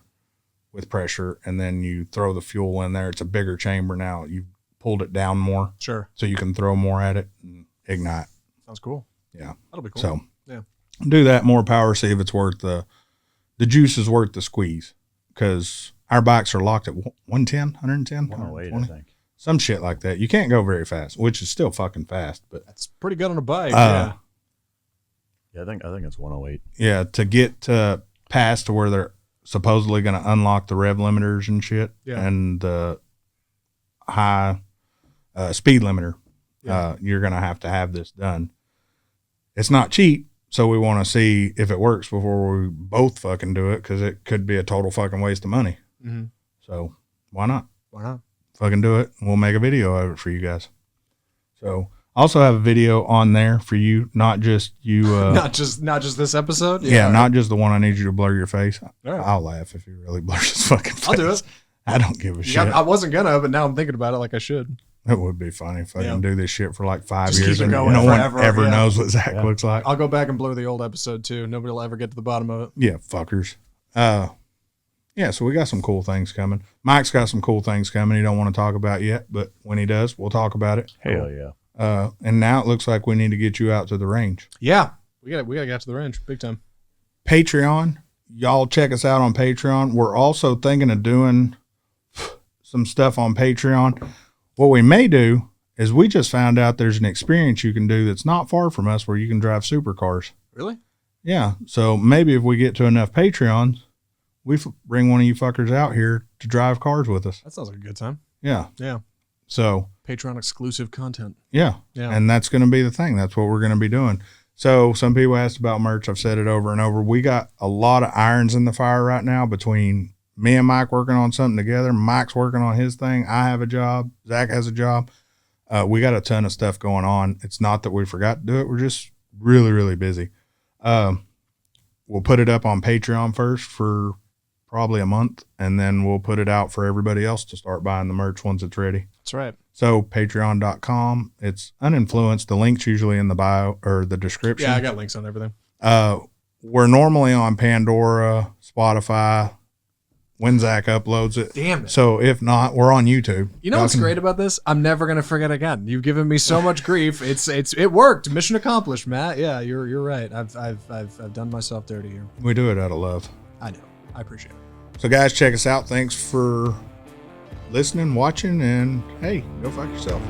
with pressure, and then you throw the fuel in there. It's a bigger chamber now. You've pulled it down more. Sure. So you can throw more at it and ignite. Sounds cool. Yeah. That'll be cool. So yeah, do that, more power, see if it's worth the juice is worth the squeeze, because our bikes are locked at 110, 110, 108, I think. Some shit like that. You can't go very fast, which is still fucking fast, but that's pretty good on a bike. Yeah, I think it's 108. Yeah, to get past to where they're supposedly going to unlock the rev limiters and shit, and the high speed limiter, you're going to have this done. It's not cheap, so we want to see if it works before we both fucking do it, because it could be a total fucking waste of money. Mm-hmm. So why not? Why not? Fucking do it, and we'll make a video of it for you guys. So also have a video on there for you, not just you. not just this episode. Yeah, not just the one I need you to blur your face. Right. I'll laugh if he really blurs his fucking face. I'll do it. I don't give a shit. I wasn't gonna, but now I'm thinking about it like I should. It would be funny if I can do this shit for like 5 Just years and no forever, one ever knows what Zach looks like. I'll go back and blur the old episode too. Nobody will ever get to the bottom of it. Yeah, fuckers. Yeah, so we got some cool things coming. Mike's got some cool things coming he don't want to talk about yet, but when he does, we'll talk about it. Hell yeah. And now it looks like we need to get you out to the range. Yeah, we got to get out to the range big time. Patreon, y'all check us out on Patreon. We're also thinking of doing some stuff on Patreon. What we may do is we just found out there's an experience you can do that's not far from us where you can drive supercars. Really? Yeah. So maybe if we get to enough Patreons, we bring one of you fuckers out here to drive cars with us. That sounds like a good time. Yeah. Yeah. So Patreon exclusive content. Yeah. And that's going to be the thing. That's what we're going to be doing. So some people asked about merch. I've said it over and over. We got a lot of irons in the fire right now between me and Mike working on something together. Mike's working on his thing. I have a job. Zach has a job. We got a ton of stuff going on. It's not that we forgot to do it. We're just really, really busy. We'll put it up on Patreon first for probably a month, and then we'll put it out for everybody else to start buying the merch once it's ready. That's right. So patreon.com, it's Uninfluenced. The link's usually in the bio or the description. Yeah, I got links on everything. We're normally on Pandora, Spotify, when Zach uploads it. Damn it. So if not, we're on YouTube. You know what's great about this? I'm never gonna forget again. You've given me so much grief. It worked. Mission accomplished, Matt. Yeah, you're right. I've done myself dirty here. We do it out of love. I know. I appreciate it. So guys, check us out. Thanks for listening, watching, and hey, go fuck yourself.